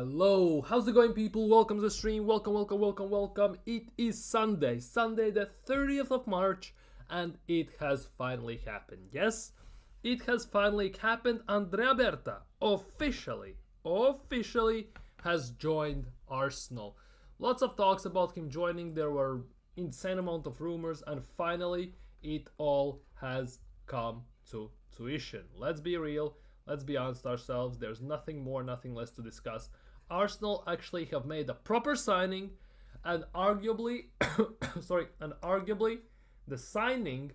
Hello, how's it going, people? Welcome to the stream. Welcome. It is Sunday, the 30th of March, and it has finally happened. Yes, it has finally happened. Andrea Berta officially has joined Arsenal. Lots of talks about him joining. There were insane amount of rumors, and finally, it all has come to tuition. Let's be real. Let's be honest ourselves. There's nothing more, nothing less to discuss. Arsenal actually have made a proper signing, and arguably, the signing,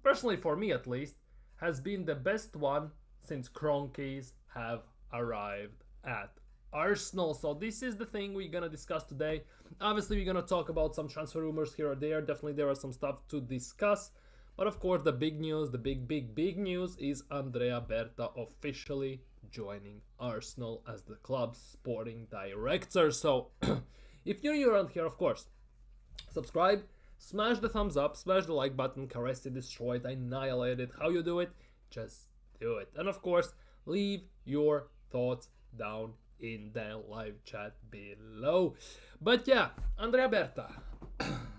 personally for me at least, has been the best one since Kroenkes have arrived at Arsenal. So this is the thing we're gonna discuss today. Obviously, we're gonna talk about some transfer rumors here or there. Definitely, there are some stuff to discuss. But of course, the big news, the big news is Andrea Berta officially joining Arsenal as the club's sporting director. So, if you're new around here, of course, subscribe, smash the thumbs up, smash the like button, caress it, destroy it, annihilate it. How you do it? Just do it. And of course, leave your thoughts down in the live chat below. But yeah, Andrea Berta.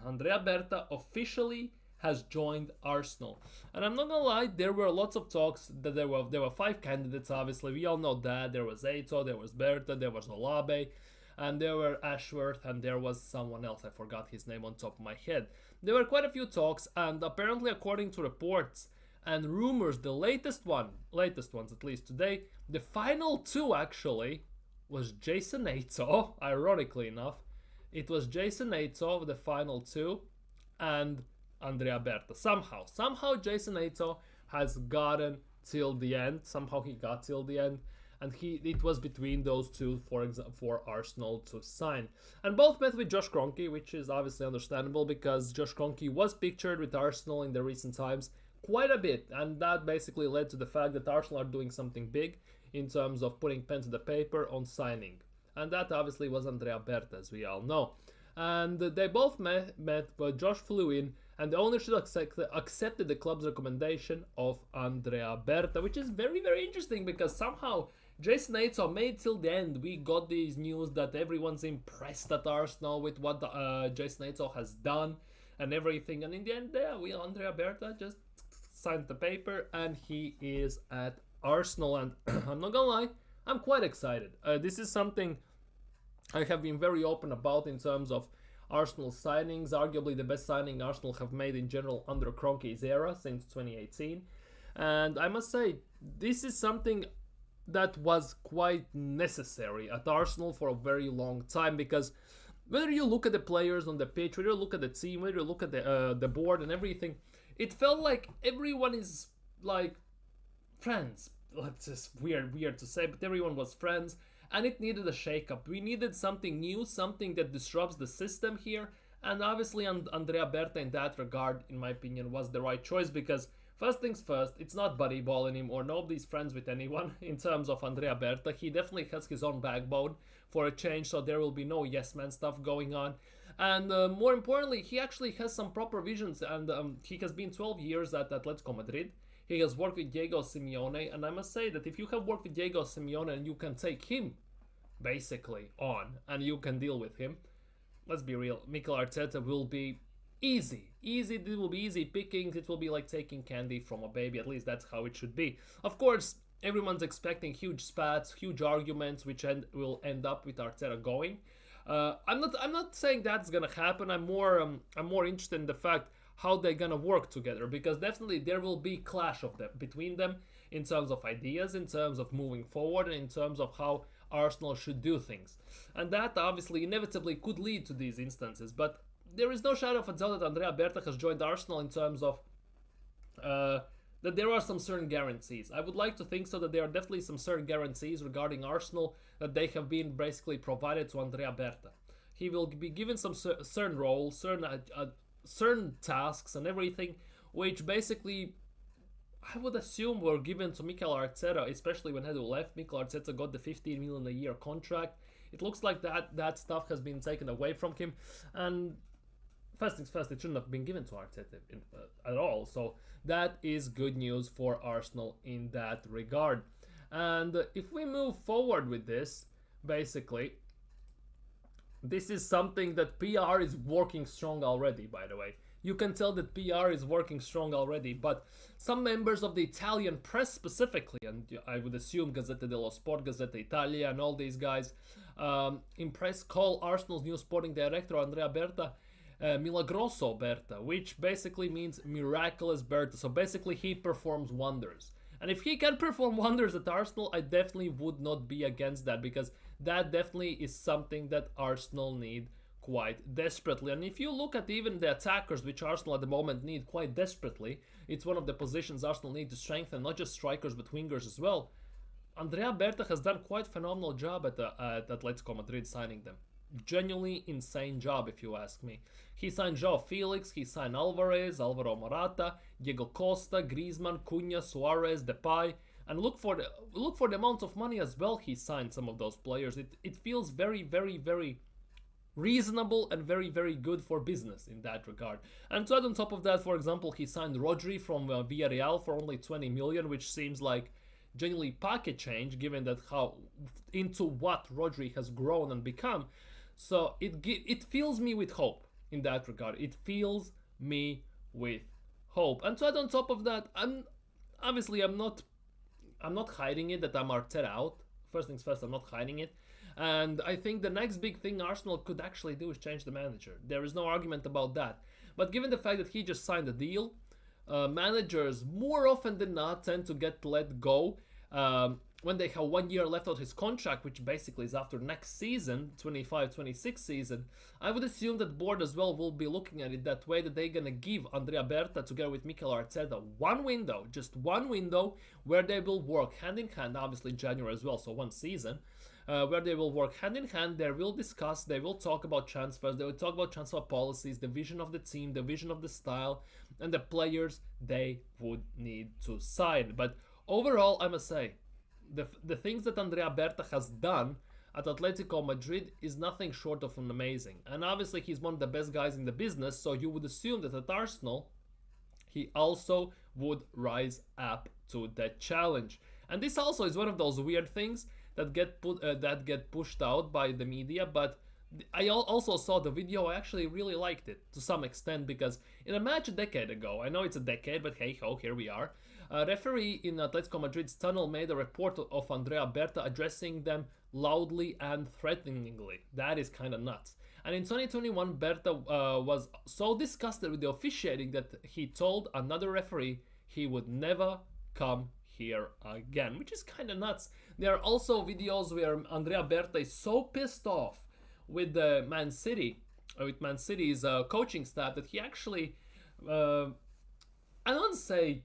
Andrea Berta officially has joined Arsenal, and I'm not gonna lie, there were lots of talks that there were 5 candidates. Obviously, we all know that there was Eto, there was Berta, there was Olabe, and there were Ashworth, and there was someone else. I forgot his name on top of my head. There were quite a few talks, and apparently, according to reports and rumors, the latest ones at least today, the final two actually was Jason Eto. Ironically enough, it was Jason Eto, the final two, and Andrea Berta. Somehow Jason Eto has gotten till the end. Somehow he got till the end, and it was between those two for Arsenal to sign. And both met with Josh Kroenke, which is obviously understandable because Josh Kroenke was pictured with Arsenal in the recent times quite a bit, and that basically led to the fact that Arsenal are doing something big in terms of putting pen to the paper on signing. And that obviously was Andrea Berta, as we all know. And they both met, but Josh flew in, and the ownership accepted the club's recommendation of Andrea Berta, which is very, very interesting because somehow Jason Eto made till the end. We got these news that everyone's impressed at Arsenal with what Jason Eto has done and everything, and in the end, Andrea Berta just signed the paper, and he is at Arsenal. And I'm not gonna lie, I'm quite excited. This is something I have been very open about in terms of Arsenal signings, arguably the best signing Arsenal have made in general under Kroenke's era since 2018. And I must say, this is something that was quite necessary at Arsenal for a very long time, because whether you look at the players on the pitch, whether you look at the team, whether you look at the board and everything, it felt like everyone is like friends. It's just weird to say, but everyone was friends. And it needed a shake-up. We needed something new, something that disrupts the system here. And obviously, Andrea Berta, in that regard, in my opinion, was the right choice. Because first things first, it's not buddy ball anymore. Nobody's friends with anyone in terms of Andrea Berta. He definitely has his own backbone for a change, so there will be no yes man stuff going on. And more importantly, he actually has some proper visions. And he has been 12 years at Atletico Madrid. He has worked with Diego Simeone, and I must say that if you have worked with Diego Simeone and you can take him basically on and you can deal with him, let's be real, Mikel Arteta will be easy. It will be easy pickings. It will be like taking candy from a baby. At least that's how it should be. Of course, everyone's expecting huge spats, huge arguments, which will end up with Arteta going. I'm not saying that's gonna happen. I'm more interested in the fact how they're gonna work together, because definitely there will be clash of them between them in terms of ideas, in terms of moving forward, and in terms of how Arsenal should do things. And that obviously inevitably could lead to these instances, but there is no shadow of a doubt that Andrea Berta has joined Arsenal in terms of that there are some certain guarantees. I would like to think so, that there are definitely some certain guarantees regarding Arsenal that they have been basically provided to Andrea Berta. He will be given some certain roles, certain tasks and everything, which basically I would assume were given to Mikel Arteta, especially when Edu left. Mikel Arteta got the 15 million a year contract. It looks like that stuff has been taken away from him, and first things first, it shouldn't have been given to Arteta at all. So that is good news for Arsenal in that regard. And if we move forward with this, basically, this is something that PR is working strong already, by the way. You can tell that PR is working strong already, but some members of the Italian press specifically, and I would assume Gazzetta dello Sport, Gazzetta Italia, and all these guys, in press call Arsenal's new sporting director, Andrea Berta, Milagroso Berta, which basically means miraculous Berta. So basically, he performs wonders. And if he can perform wonders at Arsenal, I definitely would not be against that, because that definitely is something that Arsenal need quite desperately. And if you look at even the attackers, which Arsenal at the moment need quite desperately, it's one of the positions Arsenal need to strengthen, not just strikers but wingers as well. Andrea Berta has done quite a phenomenal job at Atletico Madrid signing them. Genuinely insane job, if you ask me. He signed Joao Felix, he signed Alvarez, Alvaro Morata, Diego Costa, Griezmann, Cunha, Suarez, Depay, and look for the amount of money as well he signed some of those players. It feels very, very, very reasonable and very, very good for business in that regard. And to add on top of that, for example, he signed Rodri from Villarreal for only 20 million, which seems like genuinely pocket change given that how into what Rodri has grown and become. So it fills me with hope in that regard. It fills me with hope. And to add on top of that, I'm not hiding it that I'm Arteta out. First things first, I'm not hiding it. And I think the next big thing Arsenal could actually do is change the manager. There is no argument about that. But given the fact that he just signed a deal, managers more often than not tend to get let go when they have 1 year left of his contract, which basically is after next season, 25-26 season. I would assume that board as well will be looking at it that way, that they're going to give Andrea Berta together with Mikel Arteta one window, just one window, where they will work hand in hand, obviously in January as well, so one season, where they will work hand in hand. They will discuss, they will talk about transfers, they will talk about transfer policies, the vision of the team, the vision of the style, and the players they would need to sign. But overall, I must say, the things that Andrea Berta has done at Atletico Madrid is nothing short of an amazing. And obviously he's one of the best guys in the business, so you would assume that at Arsenal, he also would rise up to that challenge. And this also is one of those weird things that get pushed out by the media, but I also saw the video. I actually really liked it to some extent, because in a match a decade ago, I know it's a decade, but hey ho, here we are, a referee in Atletico Madrid's tunnel made a report of Andrea Berta addressing them loudly and threateningly. That is kind of nuts. And in 2021, Berta was so disgusted with the officiating that he told another referee he would never come here again, which is kind of nuts. There are also videos where Andrea Berta is so pissed off with the Man City's coaching staff that he actually, I don't say,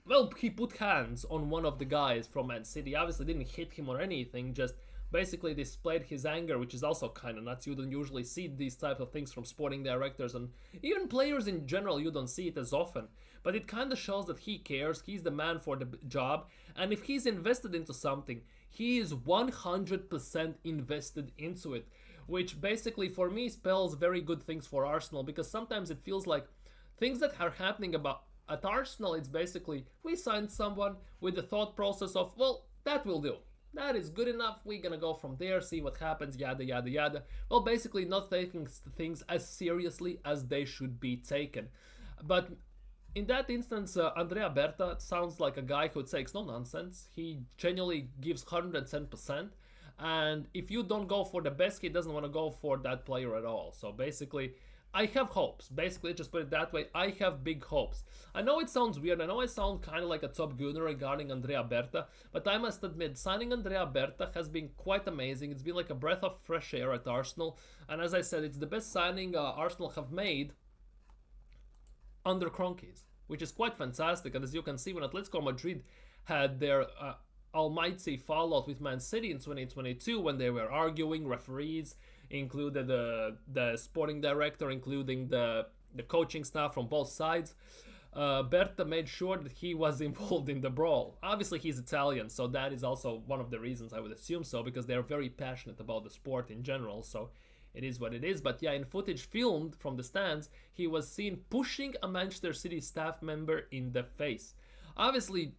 well, he put hands on one of the guys from Man City. Obviously didn't hit him or anything, just basically displayed his anger, which is also kind of nuts. You don't usually see these type of things from sporting directors and even players in general. You don't see it as often, but it kind of shows that he cares. He's the man for the job, and if he's invested into something, he is 100% invested into it, which basically for me spells very good things for Arsenal, because sometimes it feels like things that are happening at Arsenal, it's basically we signed someone with the thought process of, well, that will do. That is good enough. We're gonna go from there, see what happens, yada yada yada. Well, basically not taking things as seriously as they should be taken. But in that instance, Andrea Berta sounds like a guy who takes no nonsense. He genuinely gives 110%. And if you don't go for the best, he doesn't want to go for that player at all. So basically, I have hopes. Basically, just put it that way, I have big hopes. I know it sounds weird, I know I sound kind of like a top gunner regarding Andrea Berta, but I must admit, signing Andrea Berta has been quite amazing. It's been like a breath of fresh air at Arsenal, and as I said, it's the best signing Arsenal have made under Kroenkes, which is quite fantastic. And as you can see, when Atletico Madrid had their almighty fallout with Man City in 2022, when they were arguing, referees included the sporting director, including the coaching staff from both sides, Berta made sure that he was involved in the brawl. Obviously he's Italian, so that is also one of the reasons, I would assume so, because they're very passionate about the sport in general, so it is what it is. But yeah, in footage filmed from the stands, he was seen pushing a Manchester City staff member in the face. Obviously,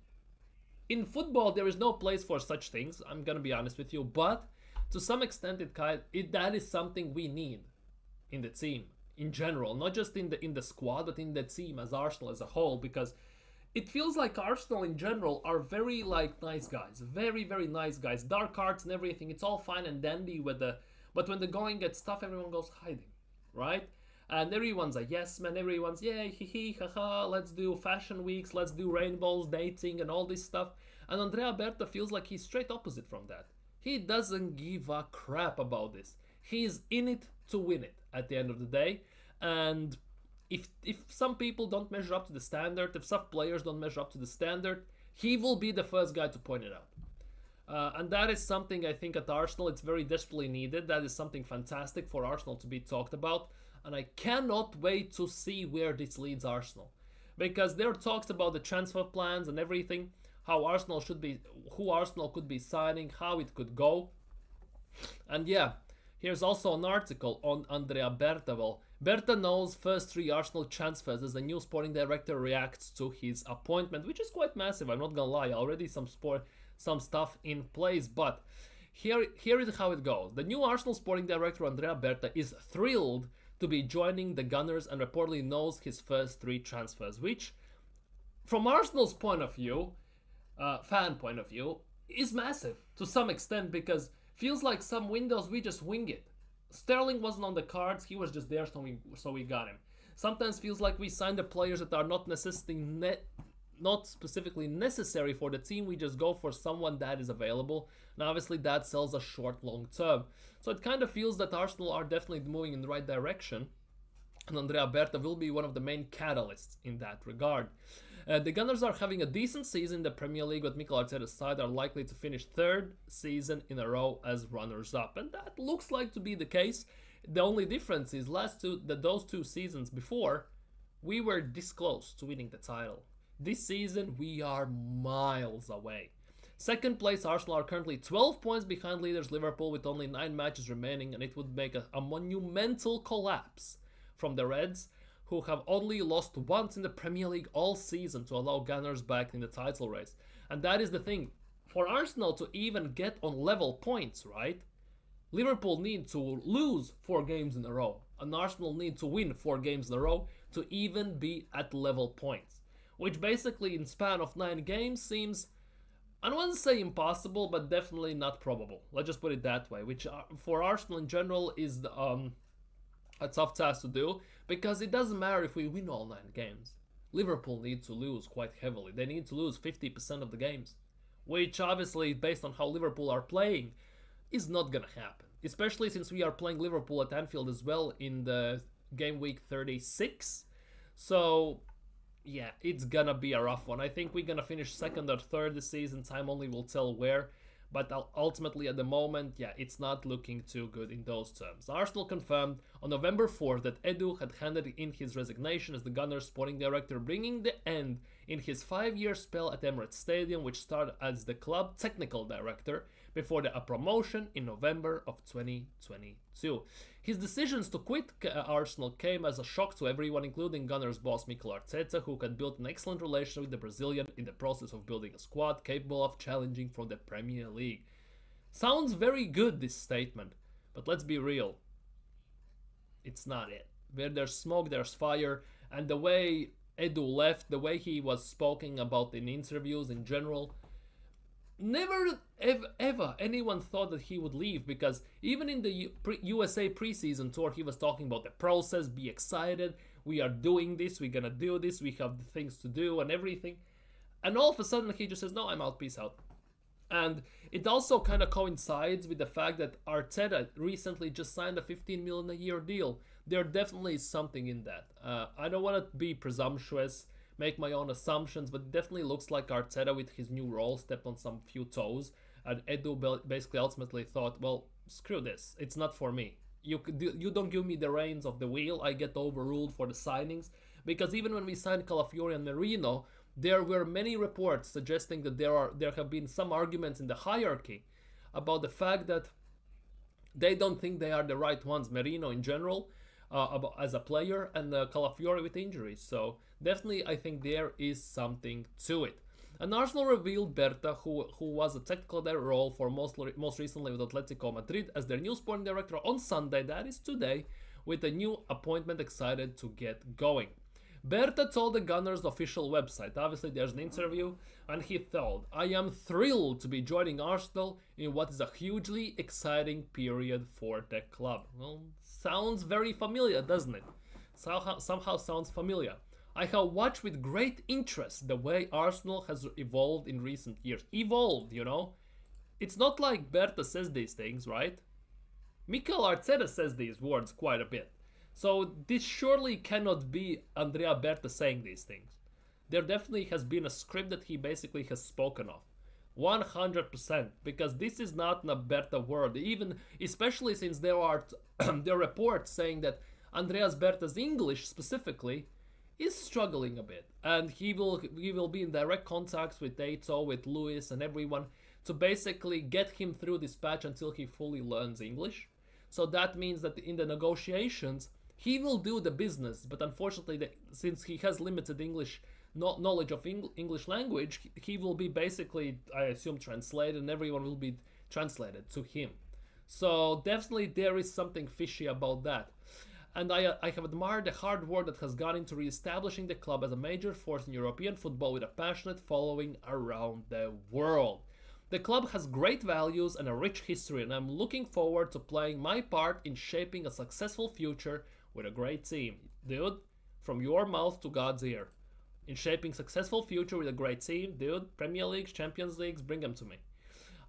in football, there is no place for such things, I'm gonna be honest with you, but to some extent, that is something we need in the team in general, not just in the squad, but in the team as Arsenal as a whole, because it feels like Arsenal in general are very like nice guys, very very nice guys, dark arts and everything. It's all fine and dandy with the, but when the going gets tough, everyone goes hiding, right? And everyone's a yes man, everyone's yeah, hee hee, haha, let's do fashion weeks, let's do rainbows, dating, and all this stuff. And Andrea Berta feels like he's straight opposite from that. He doesn't give a crap about this. He's in it to win it at the end of the day. And if some people don't measure up to the standard, if some players don't measure up to the standard, he will be the first guy to point it out. And that is something I think at Arsenal it's very desperately needed. That is something fantastic for Arsenal to be talked about. And I cannot wait to see where this leads Arsenal. Because there are talks about the transfer plans and everything, how Arsenal should be, who Arsenal could be signing, how it could go. And yeah, here's also an article on Andrea Berta. Well, Berta knows first 3 Arsenal transfers as the new sporting director reacts to his appointment, which is quite massive, I'm not gonna lie. Already some stuff in place, but here is how it goes. The new Arsenal sporting director Andrea Berta is thrilled to be joining the Gunners and reportedly knows his first 3 transfers, which from Arsenal's point of view, fan point of view, is massive to some extent, because feels like some windows we just wing it. Sterling wasn't on the cards, he was just there, so we got him. Sometimes feels like we signed the players that are not specifically necessary for the team, we just go for someone that is available, and obviously that sells a short long term. So it kind of feels that Arsenal are definitely moving in the right direction, and Andrea Berta will be one of the main catalysts in that regard. The Gunners are having a decent season in the Premier League, but Mikel Arteta's side are likely to finish 3rd season in a row as runners-up, and that looks like to be the case. The only difference is those 2 seasons before, we were this close to winning the title. This season, we are miles away. 2nd place, Arsenal are currently 12 points behind leaders Liverpool with only 9 matches remaining, and it would make a monumental collapse from the Reds, who have only lost once in the Premier League all season, to allow Gunners back in the title race. And that is the thing. For Arsenal to even get on level points, right? Liverpool need to lose 4 games in a row, and Arsenal need to win 4 games in a row to even be at level points. Which basically in span of 9 games seems, I don't want to say impossible, but definitely not probable. Let's just put it that way, which for Arsenal in general is a tough task to do, because it doesn't matter if we win all 9 games. Liverpool need to lose quite heavily. They need to lose 50% of the games, which obviously, based on how Liverpool are playing, is not gonna happen. Especially since we are playing Liverpool at Anfield as well in the game week 36. So yeah, it's gonna be a rough one. I think we're gonna finish 2nd or 3rd this season. Time only will tell where. But ultimately, at the moment, yeah, it's not looking too good in those terms. Arsenal confirmed on November 4th that Edu had handed in his resignation as the Gunners sporting director, bringing the end in his 5-year spell at Emirates Stadium, which started as the club technical director before a promotion in November of 2022. His decisions to quit Arsenal came as a shock to everyone, including Gunners boss Mikel Arteta, who had built an excellent relation with the Brazilian in the process of building a squad capable of challenging for the Premier League. Sounds very good, this statement, but let's be real. It's not it. Where there's smoke, there's fire, and the way Edu left, the way he was speaking about in interviews in general, never ever anyone thought that he would leave, because even in the USA preseason tour he was talking about the process, be excited, we are doing this, we're gonna do this, we have the things to do and everything, and all of a sudden he just says, no, I'm out, peace out. And it also kind of coincides with the fact that Arteta recently just signed a 15 million a year deal. There definitely is something in that. I don't want to be presumptuous, make my own assumptions, but it definitely looks like Arteta with his new role stepped on some few toes, and Edu basically ultimately thought, well, screw this, it's not for me. You don't give me the reins of the wheel, I get overruled for the signings, because even when we signed Calafiori and Merino, there were many reports suggesting that there have been some arguments in the hierarchy about the fact that they don't think they are the right ones. Merino in general, as a player, and Calafiori with injuries. So definitely, I think there is something to it. And Arsenal revealed Berta, who was a technical role for most recently with Atletico Madrid, as their new sporting director on Sunday, that is today, with a new appointment excited to get going. Berta told the Gunners' official website, obviously there's an interview, and he told, "I am thrilled to be joining Arsenal in what is a hugely exciting period for the club." Well, sounds very familiar, doesn't it? Somehow sounds familiar. "I have watched with great interest the way Arsenal has evolved in recent years." Evolved, you know? It's not like Berta says these things, right? Mikel Arteta says these words quite a bit. So this surely cannot be Andrea Berta saying these things. There definitely has been a script that he basically has spoken of. 100%, because this is not an Berta word, even especially since there are there are reports saying that Andreas Berta's English specifically is struggling a bit, and he will be in direct contacts with Ato, with Lewis, and everyone to basically get him through this patch until he fully learns English. So that means that in the negotiations he will do the business, but unfortunately, since he has limited English knowledge of English language, he will be basically, I assume, translated, and everyone will be translated to him. So definitely there is something fishy about that. And I have admired the hard work that has gone into re-establishing the club as a major force in European football with a passionate following around the world. The club has great values and a rich history, and I'm looking forward to playing my part in shaping a successful future with a great team. Dude, from your mouth to God's ear. In shaping successful future with a great team, dude, Premier Leagues, Champions Leagues, bring them to me.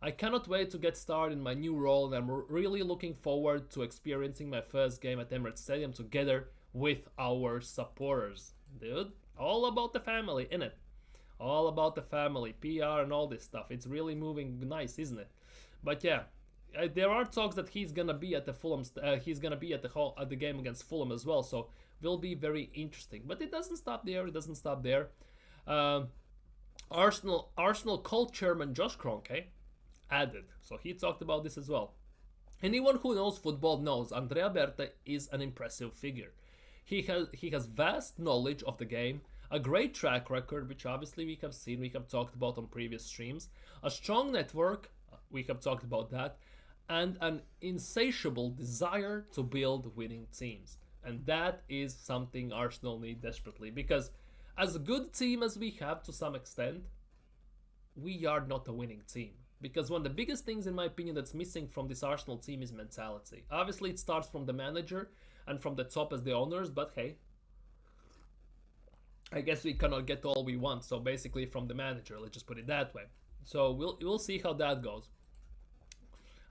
I cannot wait to get started in my new role, and I'm really looking forward to experiencing my first game at Emirates Stadium together with our supporters. Dude, all about the family, innit? All about the family, PR and all this stuff. It's really moving nice, isn't it? But yeah, there are talks that he's gonna be at the Fulham. He's gonna be at the game against Fulham as well. So will be very interesting. But it doesn't stop there. It doesn't stop there. Arsenal cult chairman Josh Kroenke added. So he talked about this as well. Anyone who knows football knows Andrea Berta is an impressive figure. He has vast knowledge of the game, a great track record, which obviously we have talked about on previous streams, a strong network, we have talked about that, and an insatiable desire to build winning teams. And that is something Arsenal need desperately, because as a good team as we have to some extent, we are not a winning team. Because one of the biggest things, in my opinion, that's missing from this Arsenal team is mentality. Obviously, it starts from the manager and from the top as the owners, but hey, I guess we cannot get all we want. So basically, from the manager, let's just put it that way. So we'll see how that goes.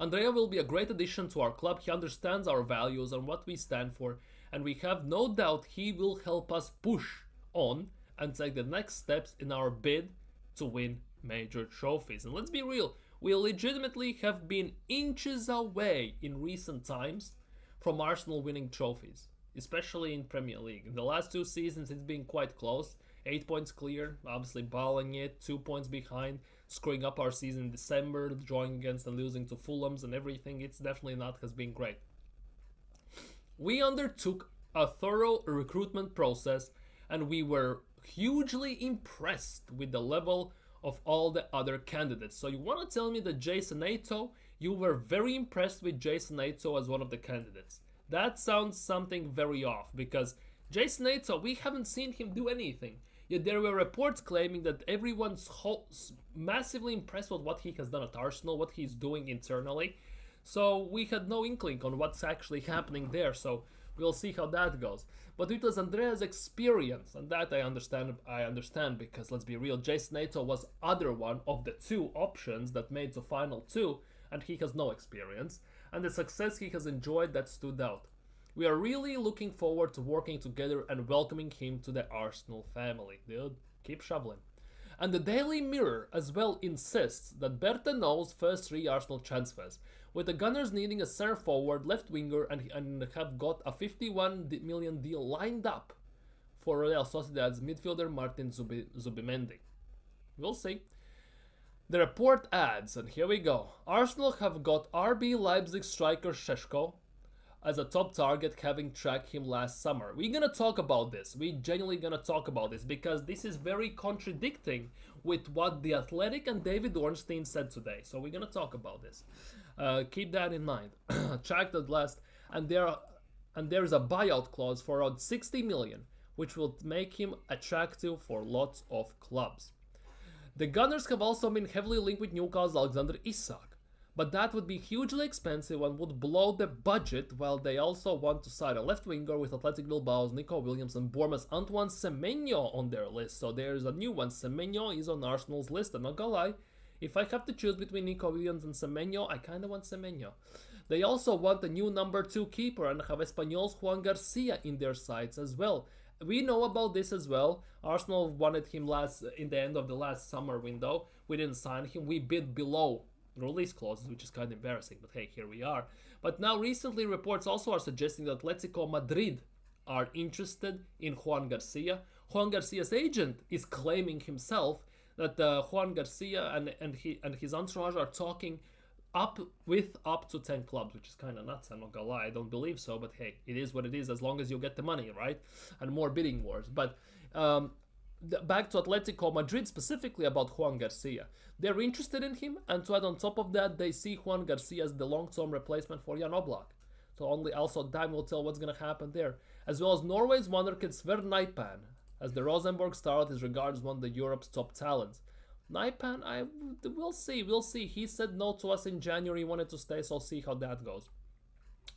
Andrea will be a great addition to our club. He understands our values and what we stand for, and we have no doubt he will help us push on and take the next steps in our bid to win major trophies. And let's be real, we legitimately have been inches away in recent times from Arsenal winning trophies, especially in Premier League. In the last 2 seasons, it's been quite close. 8 points clear, obviously balling it, 2 points behind, screwing up our season in December, drawing against and losing to Fulham's and everything. It's definitely not has been great. We undertook a thorough recruitment process, and we were hugely impressed with the level of all the other candidates. So you want to tell me that Jason Ato, you were very impressed with Jason Ato as one of the candidates? That sounds something very off, because Jason Ato, we haven't seen him do anything. Yet there were reports claiming that everyone's massively impressed with what he has done at Arsenal, what he's doing internally. So we had no inkling on what's actually happening there. So we'll see how that goes. But it was Andrea's experience, and that I understand, because let's be real, Jason Ato was other one of the 2 options that made the final 2, and he has no experience, and the success he has enjoyed that stood out. We are really looking forward to working together and welcoming him to the Arsenal family. Dude, keep shoveling. And the Daily Mirror as well insists that Berta knows first 3 Arsenal transfers, with the Gunners needing a center forward, left winger, and have got a 51 million deal lined up for Real Sociedad's midfielder Martin Zubimendi. We'll see. The report adds, and here we go, Arsenal have got RB Leipzig striker Šeško as a top target, having tracked him last summer. We're gonna talk about this. We genuinely gonna talk about this, because this is very contradicting with what The Athletic and David Ornstein said today. So we're gonna talk about this. Keep that in mind. Check that last, and there's a buyout clause for around 60 million, which will make him attractive for lots of clubs. The Gunners have also been heavily linked with Newcastle's Alexander Isak, but that would be hugely expensive and would blow the budget, while they also want to sign a left winger with Athletic Bilbao's Nico Williams and Bournemouth's Antoine Semenyo on their list. So there's a new one. Semenyo is on Arsenal's list, and not gonna lie, if I have to choose between Nico Williams and Semenyo, I kinda want Semenyo. They also want a new number 2 keeper and have Espanyol's Juan Garcia in their sights as well. We know about this as well. Arsenal wanted him in the end of the last summer window. We didn't sign him. We bid below release clauses, which is kind of embarrassing, but hey, here we are. But now recently reports also are suggesting that Atletico Madrid are interested in Juan Garcia. Juan Garcia's agent is claiming himself that Juan Garcia and his entourage are talking up to 10 clubs, which is kind of nuts. I'm not gonna lie, I don't believe so, but hey, it is what it is, as long as you get the money, right? And more bidding wars. But back to Atletico Madrid specifically about Juan Garcia. They're interested in him, and to add on top of that, they see Juan Garcia as the long-term replacement for Jan Oblak. So also time will tell what's gonna happen there. As well as Norway's wonderkid Sverre Naipan, as the Rosenborg star is regarded as one of Europe's top talents. Naipan, we'll see. He said no to us in January, he wanted to stay, so I'll see how that goes.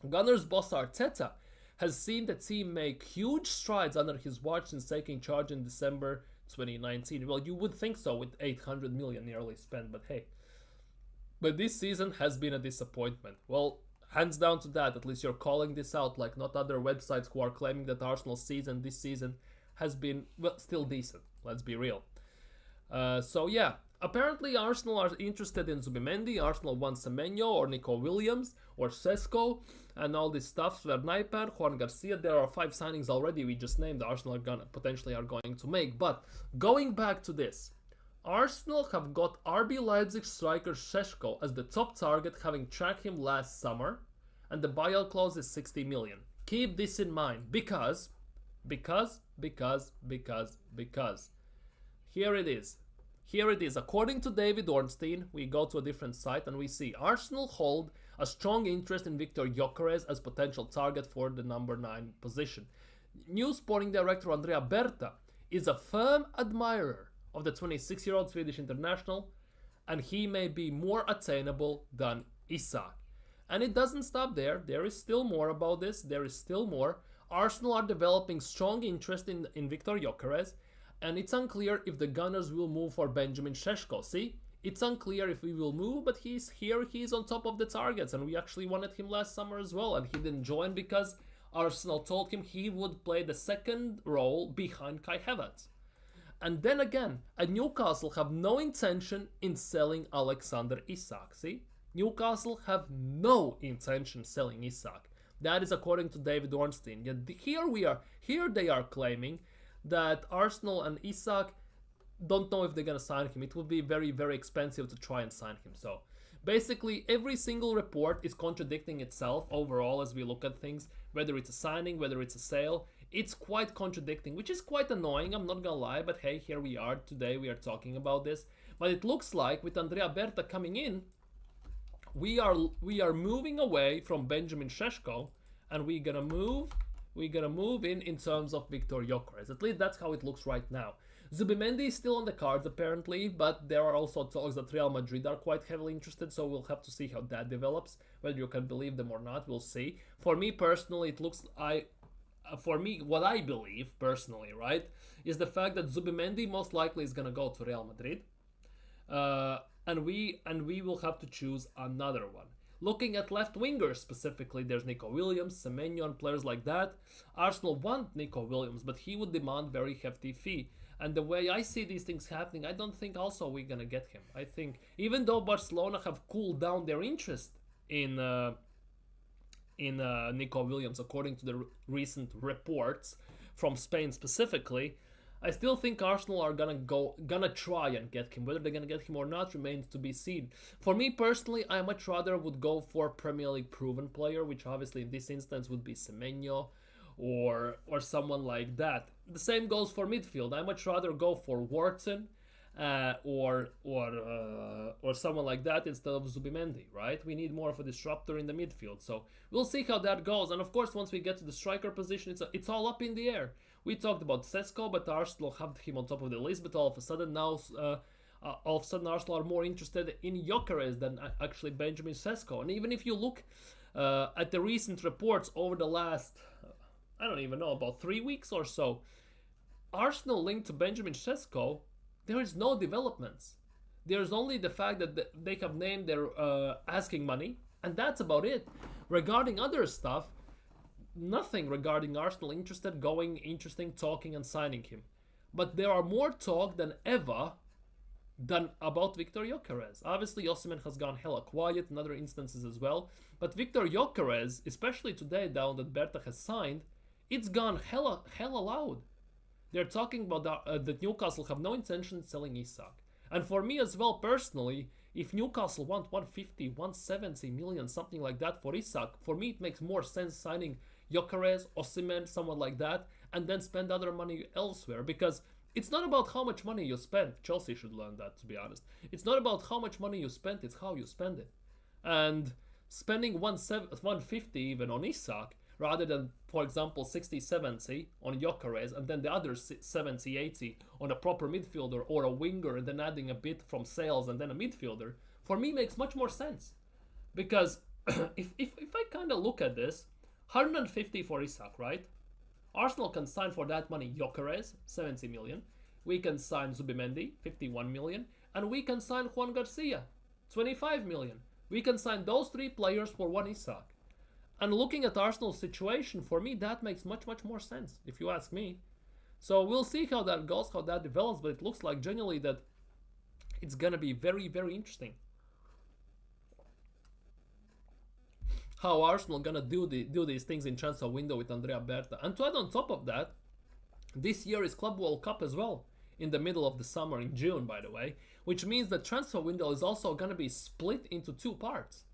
Gunners boss Arteta has seen the team make huge strides under his watch since taking charge in December 2019. Well, you would think so with 800 million nearly spent, but hey. But this season has been a disappointment. Well, hands down to that, at least you're calling this out, like not other websites who are claiming that Arsenal's season this season has been, well, still decent. Let's be real. So yeah, apparently Arsenal are interested in Zubimendi. Arsenal wants Semenyo or Nico Williams or Sesko and all this stuff. Naipan, Juan Garcia. There are 5 signings already we just named. Arsenal are potentially going to make. But going back to this, Arsenal have got RB Leipzig striker Sesko as the top target, having tracked him last summer, and the buyout clause is 60 million. Keep this in mind because here it is. According to David Ornstein, we go to a different site and we see Arsenal hold a strong interest in Victor Gyokeres as potential target for the number 9 position. New sporting director Andrea Berta is a firm admirer of the 26-year-old Swedish international, and he may be more attainable than Isak. And it doesn't stop there. There is still more about this. There is still more. Arsenal are developing strong interest in Victor Gyokeres, and it's unclear if the Gunners will move for Benjamin Šeško. See? It's unclear if we will move, but he's here, he's on top of the targets, and we actually wanted him last summer as well, and he didn't join because Arsenal told him he would play the second role behind Kai Havertz. And then again, Newcastle have no intention in selling Alexander Isak. See? Newcastle have no intention selling Isak. That is according to David Ornstein. Yet here they are claiming that Arsenal and Isak don't know if they're going to sign him. It would be very, very expensive to try and sign him. So basically, every single report is contradicting itself overall as we look at things, whether it's a signing, whether it's a sale. It's quite contradicting, which is quite annoying, I'm not going to lie, but hey, here we are. Today we are talking about this. But it looks like with Andrea Berta coming in, we are moving away from Benjamin Šeško, and we're gonna move in terms of Victor Gyokeres. At least that's how it looks right now. Zubimendi is still on the cards apparently, but there are also talks that Real Madrid are quite heavily interested, so we'll have to see how that develops. Whether you can believe them or not, we'll see. For me personally, it looks what I believe personally, right, is the fact that Zubimendi most likely is gonna go to Real Madrid, and we will have to choose another one. Looking at left wingers specifically, there's Nico Williams, Semenyo, and players like that. Arsenal want Nico Williams, but he would demand very hefty fee. And the way I see these things happening, I don't think also we're gonna get him. I think even though Barcelona have cooled down their interest in Nico Williams, according to the recent reports from Spain specifically, I still think Arsenal are gonna try and get him. Whether they're gonna get him or not remains to be seen. For me personally, I much rather would go for Premier League proven player, which obviously in this instance would be Semenyo or someone like that. The same goes for midfield. I much rather go for Wharton or someone like that instead of Zubimendi, right? We need more of a disruptor in the midfield. So we'll see how that goes. And of course, once we get to the striker position, it's all up in the air. We talked about Sesko, but Arsenal have him on top of the list. But all of a sudden now, Arsenal are more interested in Gyokeres than actually Benjamin Sesko. And even if you look at the recent reports over the last, I don't even know, about 3 weeks or so, Arsenal linked to Benjamin Sesko, there is no developments. There's only the fact that they have named their asking money, and that's about it. Regarding other stuff, nothing regarding Arsenal interesting, talking and signing him. But there are more talk than ever than about Victor Gyokeres. Obviously, Osimhen has gone hella quiet in other instances as well. But Victor Gyokeres, especially today, down that Berta has signed, it's gone hella loud. They're talking about that Newcastle have no intention of selling Isak. And for me as well, personally, if Newcastle want 150, 170 million, something like that for Isak, for me it makes more sense signing Gyokeres, Osimhen, someone like that, and then spend other money elsewhere. Because it's not about how much money you spend. Chelsea should learn that, to be honest. It's not about how much money you spend, it's how you spend it. And spending 150 even on Isak, rather than, for example, 60, 70 on Gyokeres, and then the other 70, 80 on a proper midfielder or a winger, and then adding a bit from sales and then a midfielder, for me makes much more sense. Because if I kind of look at this, 150 for Isak, right? Arsenal can sign for that money Gyokeres, 70 million. We can sign Zubimendi, 51 million. And we can sign Juan Garcia, 25 million. We can sign those three players for one Isak. And looking at Arsenal's situation, for me, that makes much more sense, if you ask me. So we'll see how that goes, how that develops, but it looks like genuinely that it's going to be very interesting how Arsenal gonna do these things in transfer window with Andrea Berta. And to add on top of that, this year is Club World Cup as well, in the middle of the summer, in June, by the way, which means the transfer window is also gonna be split into two parts.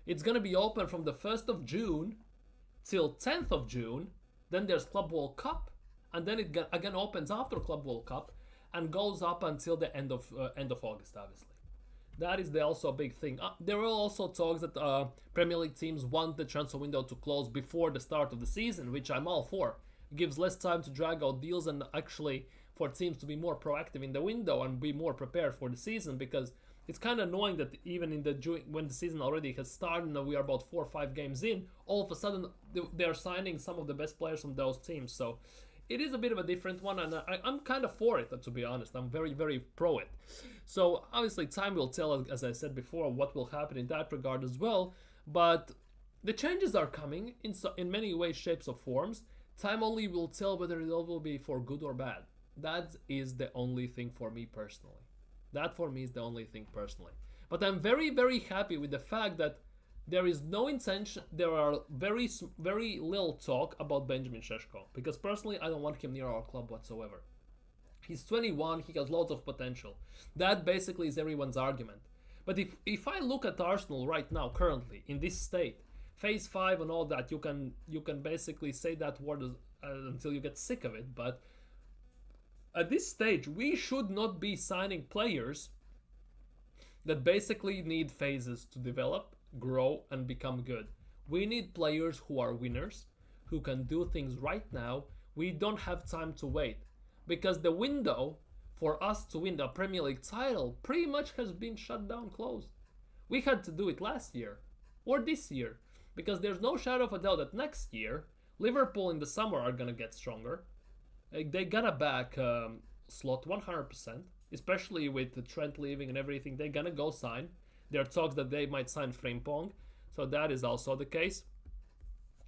It's gonna be open from the 1st of June till 10th of June, then there's Club World Cup, and then it again opens after Club World Cup and goes up until the end of August, obviously. That is also a big thing. There are also talks that Premier League teams want the transfer window to close before the start of the season, which I'm all for. It gives less time to drag out deals and actually for teams to be more proactive in the window and be more prepared for the season, because it's kind of annoying that even in when the season already has started and we are about 4 or 5 games in, all of a sudden they're signing some of the best players from those teams. So it is a bit of a different one, and I'm kind of for it, to be honest. I'm very pro it. So obviously time will tell, as I said before, what will happen in that regard as well. But the changes are coming in many ways, shapes, or forms. Time only will tell whether it all will be for good or bad. That is the only thing for me personally. That for me is the only thing personally. But I'm very happy with the fact that there is no intention, there are very little talk about Benjamin Šeško, because personally I don't want him near our club whatsoever. He's 21, he has loads of potential. That basically is everyone's argument. But if I look at Arsenal right now, currently, in this state, phase 5 and all that, you can basically say that word until you get sick of it, but at this stage, we should not be signing players that basically need phases to develop, grow, and become good. We need players who are winners, who can do things right now. We don't have time to wait, because the window for us to win the Premier League title pretty much has been shut down, closed. We had to do it last year or this year, because there's no shadow of a doubt that next year Liverpool in the summer are gonna get stronger. They gonna back Slot 100%, especially with the Trent leaving and everything. They're gonna go sign. There are talks that they might sign Frimpong, so that is also the case.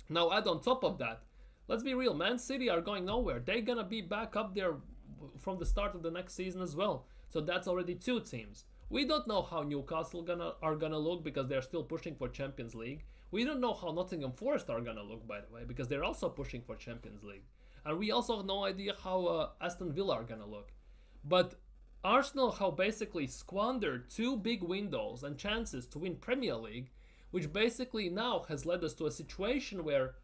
Now add on top of that, let's be real, Man City are going nowhere. They're gonna be back up there from the start of the next season as well. So that's already 2 teams. We don't know how Newcastle are gonna look, because they're still pushing for Champions League. We don't know how Nottingham Forest are gonna look, by the way, because they're also pushing for Champions League. And we also have no idea how Aston Villa are gonna look. But Arsenal have basically squandered 2 big windows and chances to win Premier League, which basically now has led us to a situation where,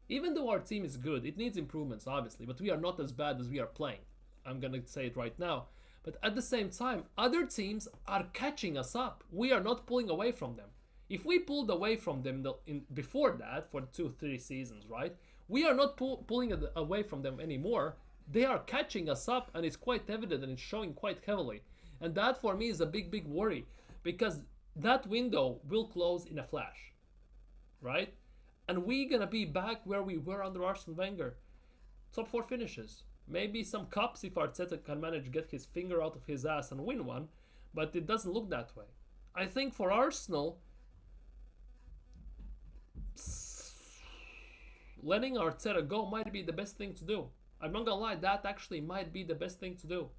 even though our team is good, it needs improvements obviously, but we are not as bad as we are playing. I'm gonna say it right now. But at the same time, other teams are catching us up. We are not pulling away from them. If we pulled away from them before that, for 2-3 seasons, right? We are not pulling away from them anymore. They are catching us up, and it's quite evident, and it's showing quite heavily. And that for me is a big, big worry, because that window will close in a flash, right? And we're gonna be back where we were under Arsene Wenger. Top 4 finishes. Maybe some cups if Arteta can manage to get his finger out of his ass and win one, but it doesn't look that way. I think for Arsenal, letting Arteta go might be the best thing to do. I'm not gonna lie, that actually might be the best thing to do.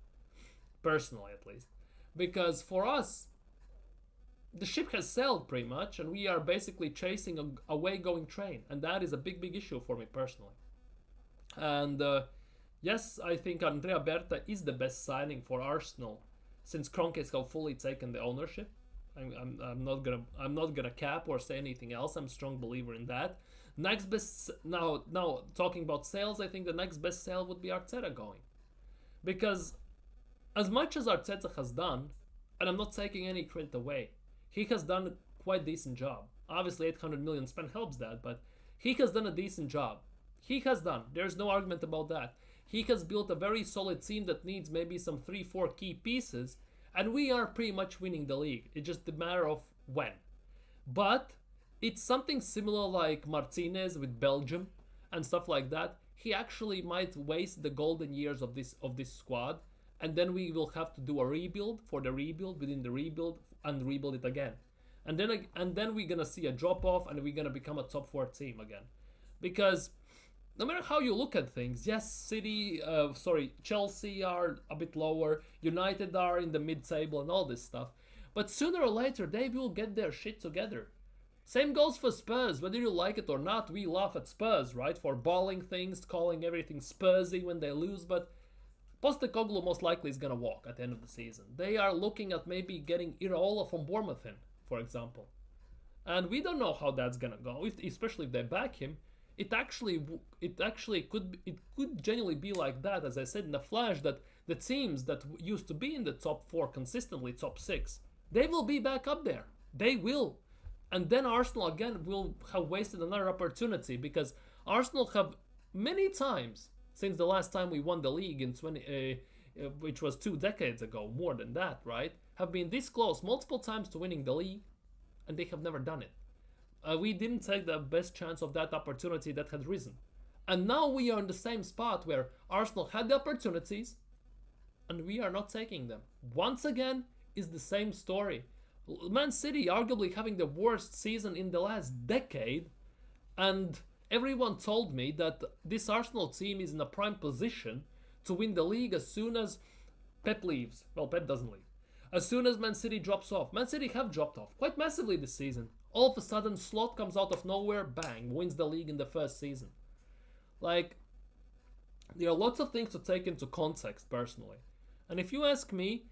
Personally, at least. Because for us, the ship has sailed pretty much, and we are basically chasing a way-going train. And that is a big, big issue for me personally. And yes, I think Andrea Berta is the best signing for Arsenal since Kroenke have fully taken the ownership. I'm not gonna cap or say anything else. I'm a strong believer in that. Next best now talking about sales, I think the next best sale would be Arteta going, because as much as Arteta has done, and I'm not taking any credit away, he has done a quite decent job. Obviously, 800 million spent helps that, but he has done a decent job. He has done. There's no argument about that. He has built a very solid team that needs maybe some 3-4 key pieces, and we are pretty much winning the league. It's just a matter of when. But it's something similar like Martinez with Belgium and stuff like that. He actually might waste the golden years of this squad, and then we will have to do a rebuild for the rebuild within the rebuild and rebuild it again. And then we're gonna see a drop off, and we're gonna become a top 4 team again. Because no matter how you look at things, yes, Chelsea are a bit lower, United are in the mid-table and all this stuff, but sooner or later they will get their shit together. Same goes for Spurs. Whether you like it or not, we laugh at Spurs, right? For balling things, calling everything Spursy when they lose, but Postecoglou most likely is gonna walk at the end of the season. They are looking at maybe getting Iraola from Bournemouth in, for example. And we don't know how that's gonna go, especially if they back him. It could genuinely be like that, as I said in the flash, that the teams that used to be in the top 4 consistently, top 6, they will be back up there. They will. And then Arsenal again will have wasted another opportunity, because Arsenal have many times since the last time we won the league in which was 2 decades ago, more than that, right? Have been this close multiple times to winning the league, and they have never done it. We didn't take the best chance of that opportunity that had risen. And now we are in the same spot where Arsenal had the opportunities and we are not taking them. Once again, is the same story. Man City arguably having the worst season in the last decade, and everyone told me that this Arsenal team is in a prime position to win the league as soon as Pep leaves. Well, Pep doesn't leave. As soon as Man City drops off. Man City have dropped off quite massively this season. All of a sudden, Slot comes out of nowhere, bang, wins the league in the first season. Like, there are lots of things to take into context, personally. And if you ask me,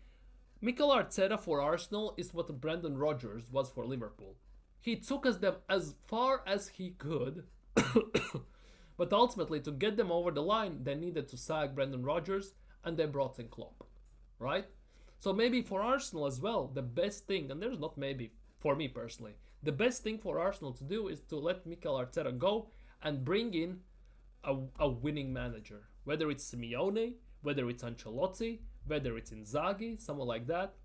Mikel Arteta for Arsenal is what Brendan Rodgers was for Liverpool. He took them as far as he could, but ultimately, to get them over the line, they needed to sack Brendan Rodgers, and they brought in Klopp, right? So maybe for Arsenal as well, the best thing, and there's not maybe, for me personally, the best thing for Arsenal to do is to let Mikel Arteta go and bring in a winning manager. Whether it's Simeone, whether it's Ancelotti, whether it's Inzaghi, someone like that,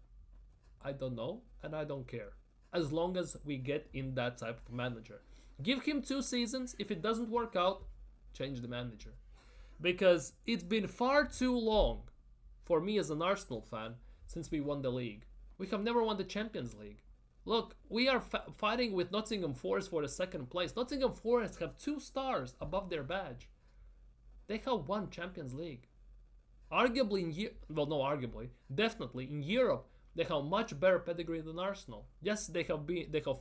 I don't know, and I don't care. As long as we get in that type of manager. Give him 2 seasons. If it doesn't work out, change the manager. Because it's been far too long for me as an Arsenal fan since we won the league. We have never won the Champions League. Look, we are fighting with Nottingham Forest for the 2nd place. Nottingham Forest have 2 stars above their badge. They have won Champions League. Arguably, definitely in Europe, they have much better pedigree than Arsenal. Yes, they have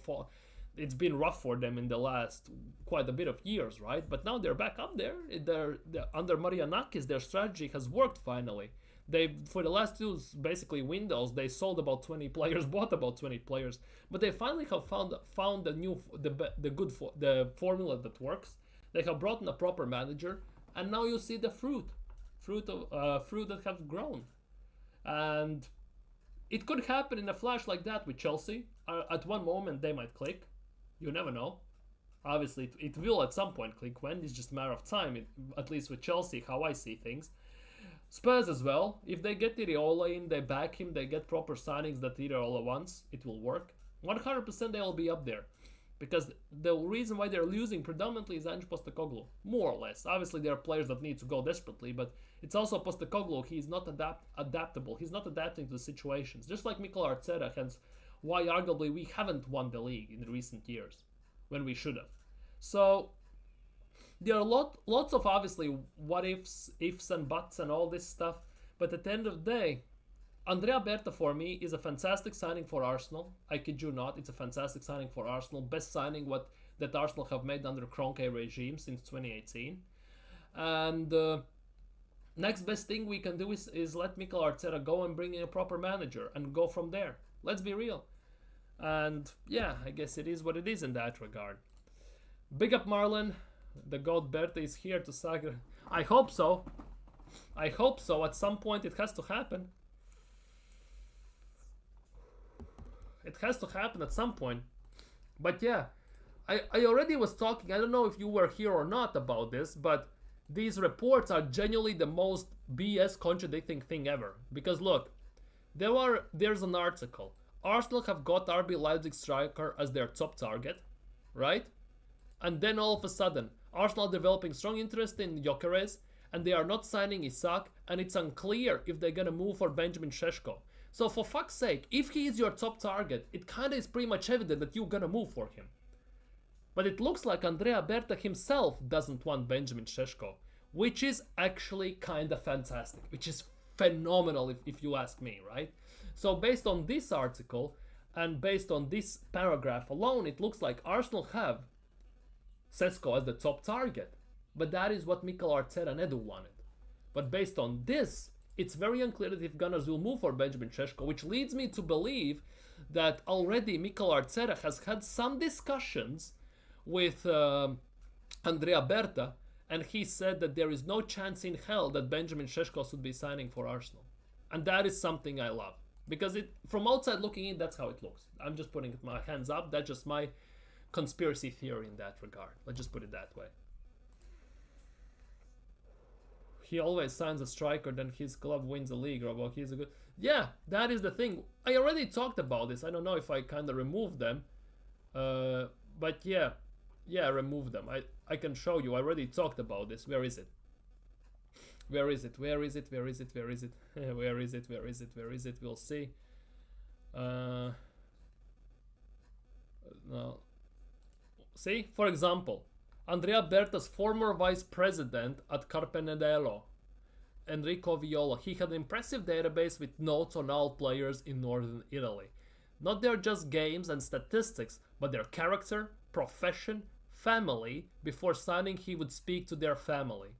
fought. It's been rough for them in the last quite a bit of years, right? But now they're back up there. They're under Marianakis, their strategy has worked finally. They, for the last 2 basically windows, they sold about 20 players, bought about 20 players, but they finally have found the formula that works. They have brought in a proper manager, and now you see the fruit that have grown. And it could happen in a flash like that with Chelsea. At one moment, they might click. You never know. Obviously, it will at some point click. When it's just a matter of time. At least with Chelsea, how I see things. Spurs as well. If they get Iriola in, they back him, they get proper signings that Iriola wants, it will work. 100% they will be up there. Because the reason why they're losing predominantly is Ange Postecoglou. More or less. Obviously, there are players that need to go desperately, but it's also Postecoglou. He's not adaptable. He's not adapting to the situations. Just like Mikel Arteta, hence why arguably we haven't won the league in recent years. When we should have. So there are lots of obviously what ifs and buts and all this stuff, but at the end of the day, Andrea Berta for me is a fantastic signing for Arsenal. I kid you not, it's a fantastic signing for Arsenal. Best signing that Arsenal have made under Kroenke regime since 2018. And next best thing we can do is let Mikel Arteta go and bring in a proper manager and go from there. Let's be real. And yeah, I guess it is what it is in that regard. Big up Marlon. The God Berta is here to saga. I hope so. I hope so. At some point it has to happen. It has to happen at some point. But yeah, I already was talking, I don't know if you were here or not about this, but these reports are genuinely the most BS contradicting thing ever. Because look, there's an article. Arsenal have got RB Leipzig striker as their top target, right? And then all of a sudden, Arsenal are developing strong interest in Gyokeres, and they are not signing Isak, and it's unclear if they're gonna move for Benjamin Šeško. So for fuck's sake, if he is your top target, it kinda is pretty much evident that you're gonna move for him. But it looks like Andrea Berta himself doesn't want Benjamin Šeško, which is actually kinda fantastic, which is phenomenal if you ask me, right? So based on this article, and based on this paragraph alone, it looks like Arsenal have Šeško as the top target. But that is what Mikel Arteta and Edu wanted. But based on this, it's very unclear that if Gunners will move for Benjamin Šeško, which leads me to believe that already Mikel Arteta has had some discussions with Andrea Berta, and he said that there is no chance in hell that Benjamin Šeško should be signing for Arsenal. And that is something I love. Because from outside looking in, that's how it looks. I'm just putting my hands up. That's just my conspiracy theory in that regard. Let's just put it that way. He always signs a striker, then his club wins the league. Or well, he's a good... Yeah, that is the thing. I already talked about this. I don't know if I kind of removed them. But yeah. Yeah, I removed them. I can show you. I already talked about this. Where is it? Where is it? Where is it? Where is it? Where is it? Where is it? Where is it? Where is it? We'll see. No. See? For example, Andrea Berta's former vice president at Carpenedelo, Enrico Viola, he had an impressive database with notes on all players in northern Italy. Not their just games and statistics, but their character, profession, family. Before signing, he would speak to their family.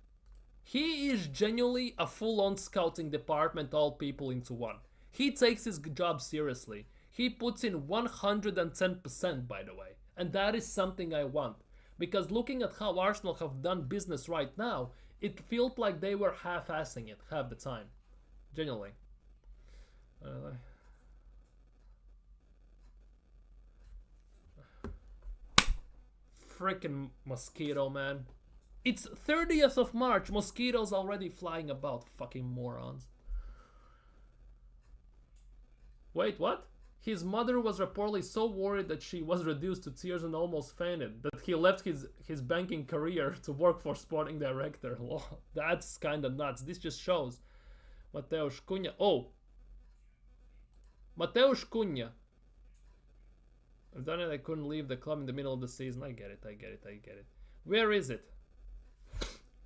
He is genuinely a full-on scouting department, all people into one. He takes his job seriously. He puts in 110%, by the way. And that is something I want. Because looking at how Arsenal have done business right now, it felt like they were half-assing it half the time. Genuinely. Freaking mosquito, man. It's 30th of March. Mosquitoes already flying about. Fucking morons. Wait, what? His mother was reportedly so worried that she was reduced to tears and almost fainted that he left his banking career to work for sporting director. That's kinda nuts. This just shows. Mateusz Cunha. Oh! Mateusz Cunha. I've done it. I couldn't leave the club in the middle of the season. I get it. Where is it?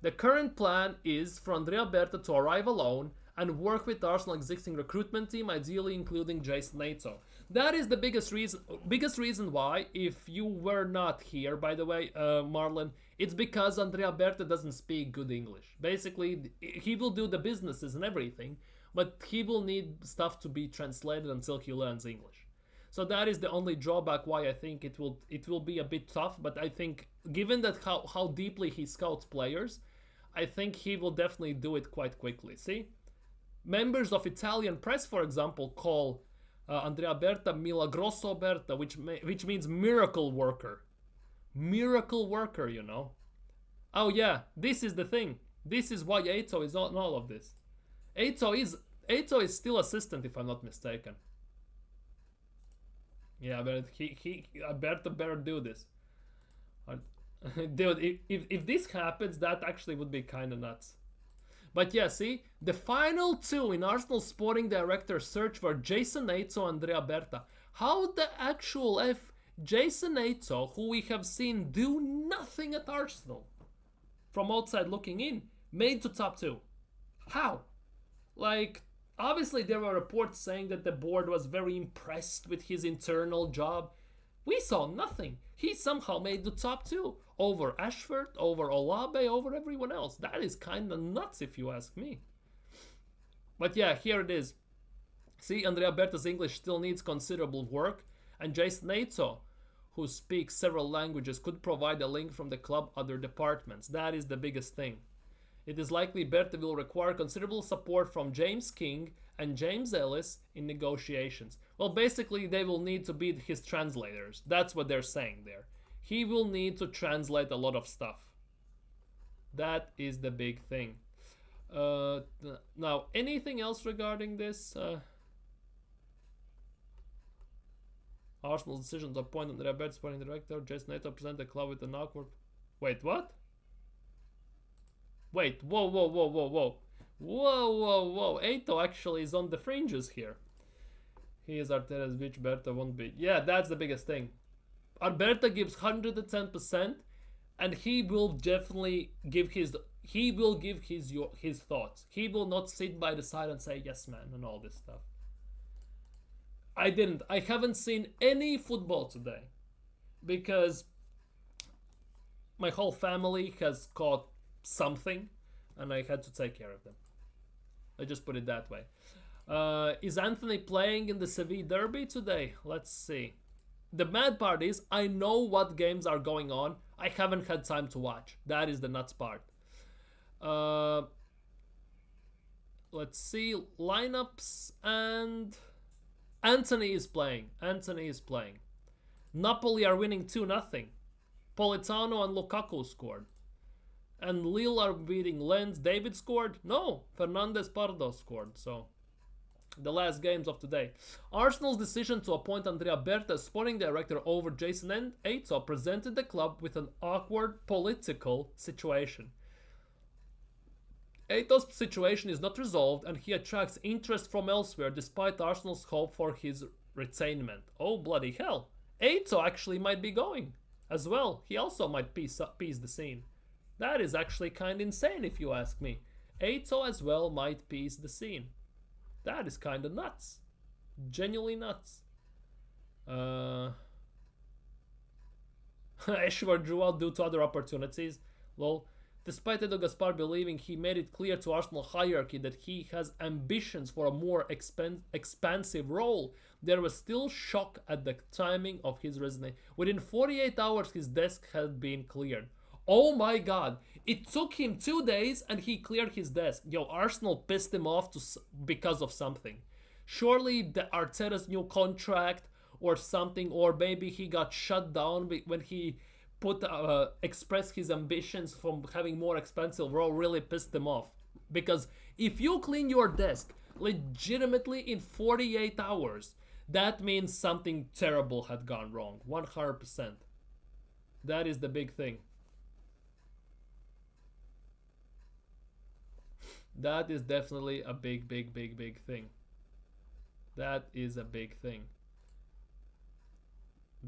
The current plan is for Andrea Berta to arrive alone and work with Arsenal's existing recruitment team, ideally including Jason Nato. That is the biggest reason why, if you were not here, by the way, Marlon, it's because Andrea Berta doesn't speak good English. Basically, he will do the businesses and everything, but he will need stuff to be translated until he learns English. So that is the only drawback why I think it will be a bit tough, but I think given that how deeply he scouts players, I think he will definitely do it quite quickly. See? Members of Italian press, for example, call Andrea Berta Milagroso Berta, which means miracle worker. Miracle worker, you know. Oh yeah, this is the thing. This is why Eito is on all of this. Eito is still assistant, if I'm not mistaken. Yeah, but Berta better do this. Dude, if this happens, that actually would be kind of nuts. But yeah, see, the final two in Arsenal sporting director search were Jason Eito and Andrea Berta. How the actual F Jason Eito, who we have seen do nothing at Arsenal from outside looking in, made to top two? How? Like, obviously there were reports saying that the board was very impressed with his internal job. We saw nothing. He somehow made the top two over Ashford, over Olabe, over everyone else. That is kind of nuts if you ask me. But yeah, here it is. See, Andrea Berta's English still needs considerable work, and Jason Eito, who speaks several languages, could provide a link from the club other departments. That is the biggest thing. It is likely Berta will require considerable support from James King and James Ellis in negotiations. Well, basically, they will need to be his translators. That's what they're saying there. He will need to translate a lot of stuff. That is the big thing. Now, anything else regarding this? Arsenal's decision to appoint Andrea Berta sporting director. Jason Eito present the club with an awkward... Wait, what? Wait, whoa. Whoa. Eito actually is on the fringes here. He is Arteta's, which Berta won't be. Yeah, that's the biggest thing. Berta gives 110%, and he will definitely give his thoughts. He will not sit by the side and say yes man and all this stuff. I haven't seen any football today because my whole family has caught something and I had to take care of them. I just put it that way. Is Anthony playing in the Seville derby today? Let's see. The mad part is I know what games are going on. I haven't had time to watch. That is the nuts part. Let's see. Lineups, and Anthony is playing. Napoli are winning 2-0. Politano and Lukaku scored. And Lille are beating Lens. David scored? No. Fernandez Pardo scored. So, the last games of today. Arsenal's decision to appoint Andrea Berta as sporting director over Jason Eito presented the club with an awkward political situation. Eito's situation is not resolved and he attracts interest from elsewhere despite Arsenal's hope for his retainment. Oh bloody hell. Eito actually might be going as well. He also might piece the scene. That is actually kind of insane if you ask me. Eito as well might piece the scene. That is kind of nuts. Genuinely nuts. Ashford drew out due to other opportunities. Lol. Despite Edo Gaspar believing he made it clear to Arsenal hierarchy that he has ambitions for a more expansive role, there was still shock at the timing of his resignation. Within 48 hours, his desk had been cleared. Oh my god, it took him 2 days and he cleared his desk. Yo, Arsenal pissed him off because of something. Surely the Arteta's new contract or something, or maybe he got shut down when he expressed his ambitions from having more expensive role, really pissed him off. Because if you clean your desk legitimately in 48 hours, that means something terrible had gone wrong. 100%. That is the big thing. That is definitely a big thing. That is a big thing.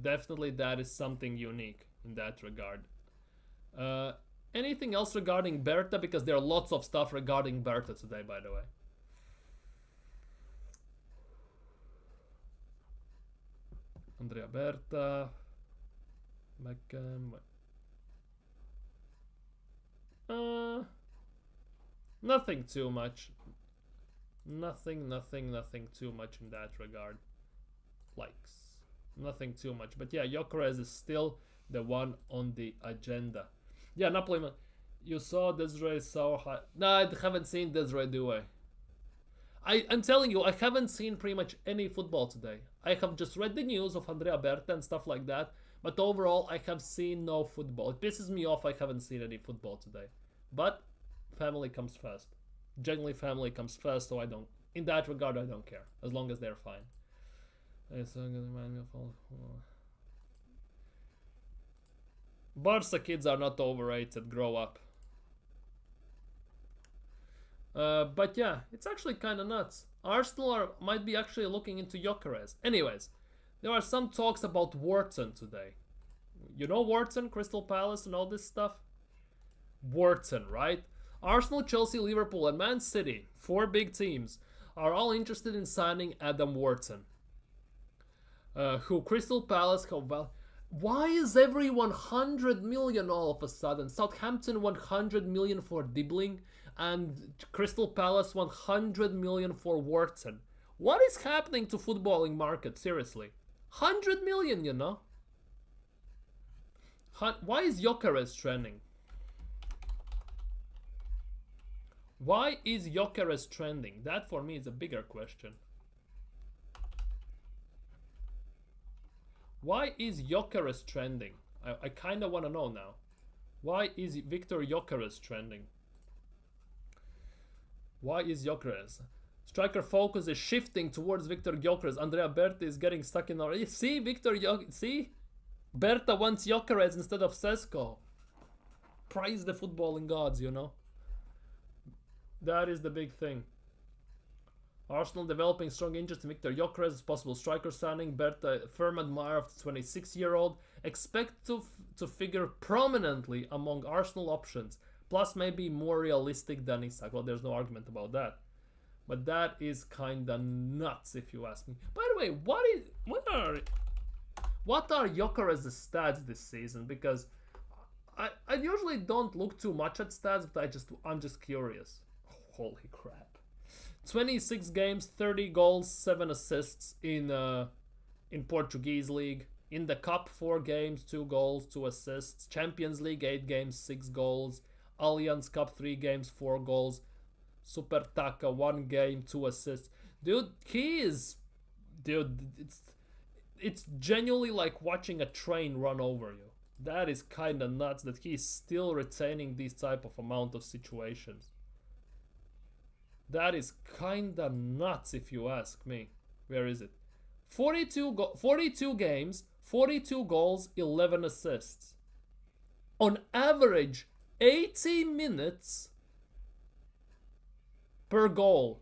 Definitely that is something unique in that regard. Anything else regarding Berta? Because there are lots of stuff regarding Berta today, by the way. Andrea Berta. Nothing too much. Nothing too much in that regard. Likes. Nothing too much. But yeah, Gyokeres is still the one on the agenda. Yeah, Napoli. You saw Desiree so high. No, I haven't seen Desiree, do I? I'm telling you, I haven't seen pretty much any football today. I have just read the news of Andrea Berta and stuff like that, but overall, I have seen no football. It pisses me off I haven't seen any football today. But family comes first. Generally, family comes first, so I don't. In that regard, I don't care as long as they're fine. Barca kids are not overrated. Grow up. But yeah, it's actually kind of nuts. Arsenal might be actually looking into Gyokeres. Anyways, there are some talks about Wharton today. You know Wharton, Crystal Palace, and all this stuff? Wharton, right? Arsenal, Chelsea, Liverpool, and Man City, 4 big teams, are all interested in signing Adam Wharton. Who Crystal Palace, why is everyone 100 million all of a sudden? Southampton 100 million for Dibbling, and Crystal Palace 100 million for Wharton. What is happening to footballing market? Seriously, 100 million, you know? Why is Gyokeres trending? Why is Gyokeres trending? That for me is a bigger question. Why is Gyokeres trending? I kind of want to know now. Why is Victor Gyokeres trending? Why is Gyokeres? Striker focus is shifting towards Victor Gyokeres. Andrea Berta is getting stuck in our... See, Victor Gyokeres... See? Berta wants Gyokeres instead of Sesko. Praise the footballing gods, you know? That is the big thing. Arsenal developing strong interest in Victor Gyokeres as possible striker signing. Berta, firm admirer of the 26-year-old, expect to figure prominently among Arsenal options. Plus, maybe more realistic than Isak. Well, there's no argument about that. But that is kinda nuts, if you ask me. By the way, what are Gyokeres' stats this season? Because I usually don't look too much at stats, but I'm just curious. Holy crap. 26 games, 30 goals, 7 assists in Portuguese league. In the Cup, 4 games, 2 goals, 2 assists. Champions League, 8 games, 6 goals. Allianz Cup, 3 games, 4 goals. Super Taka, 1 game, 2 assists. Dude, it's genuinely like watching a train run over you. That is kinda nuts that he's still retaining these type of amount of situations. That is kinda nuts if you ask me. Where is it? 42 games, 42 goals, 11 assists. On average, 80 minutes per goal.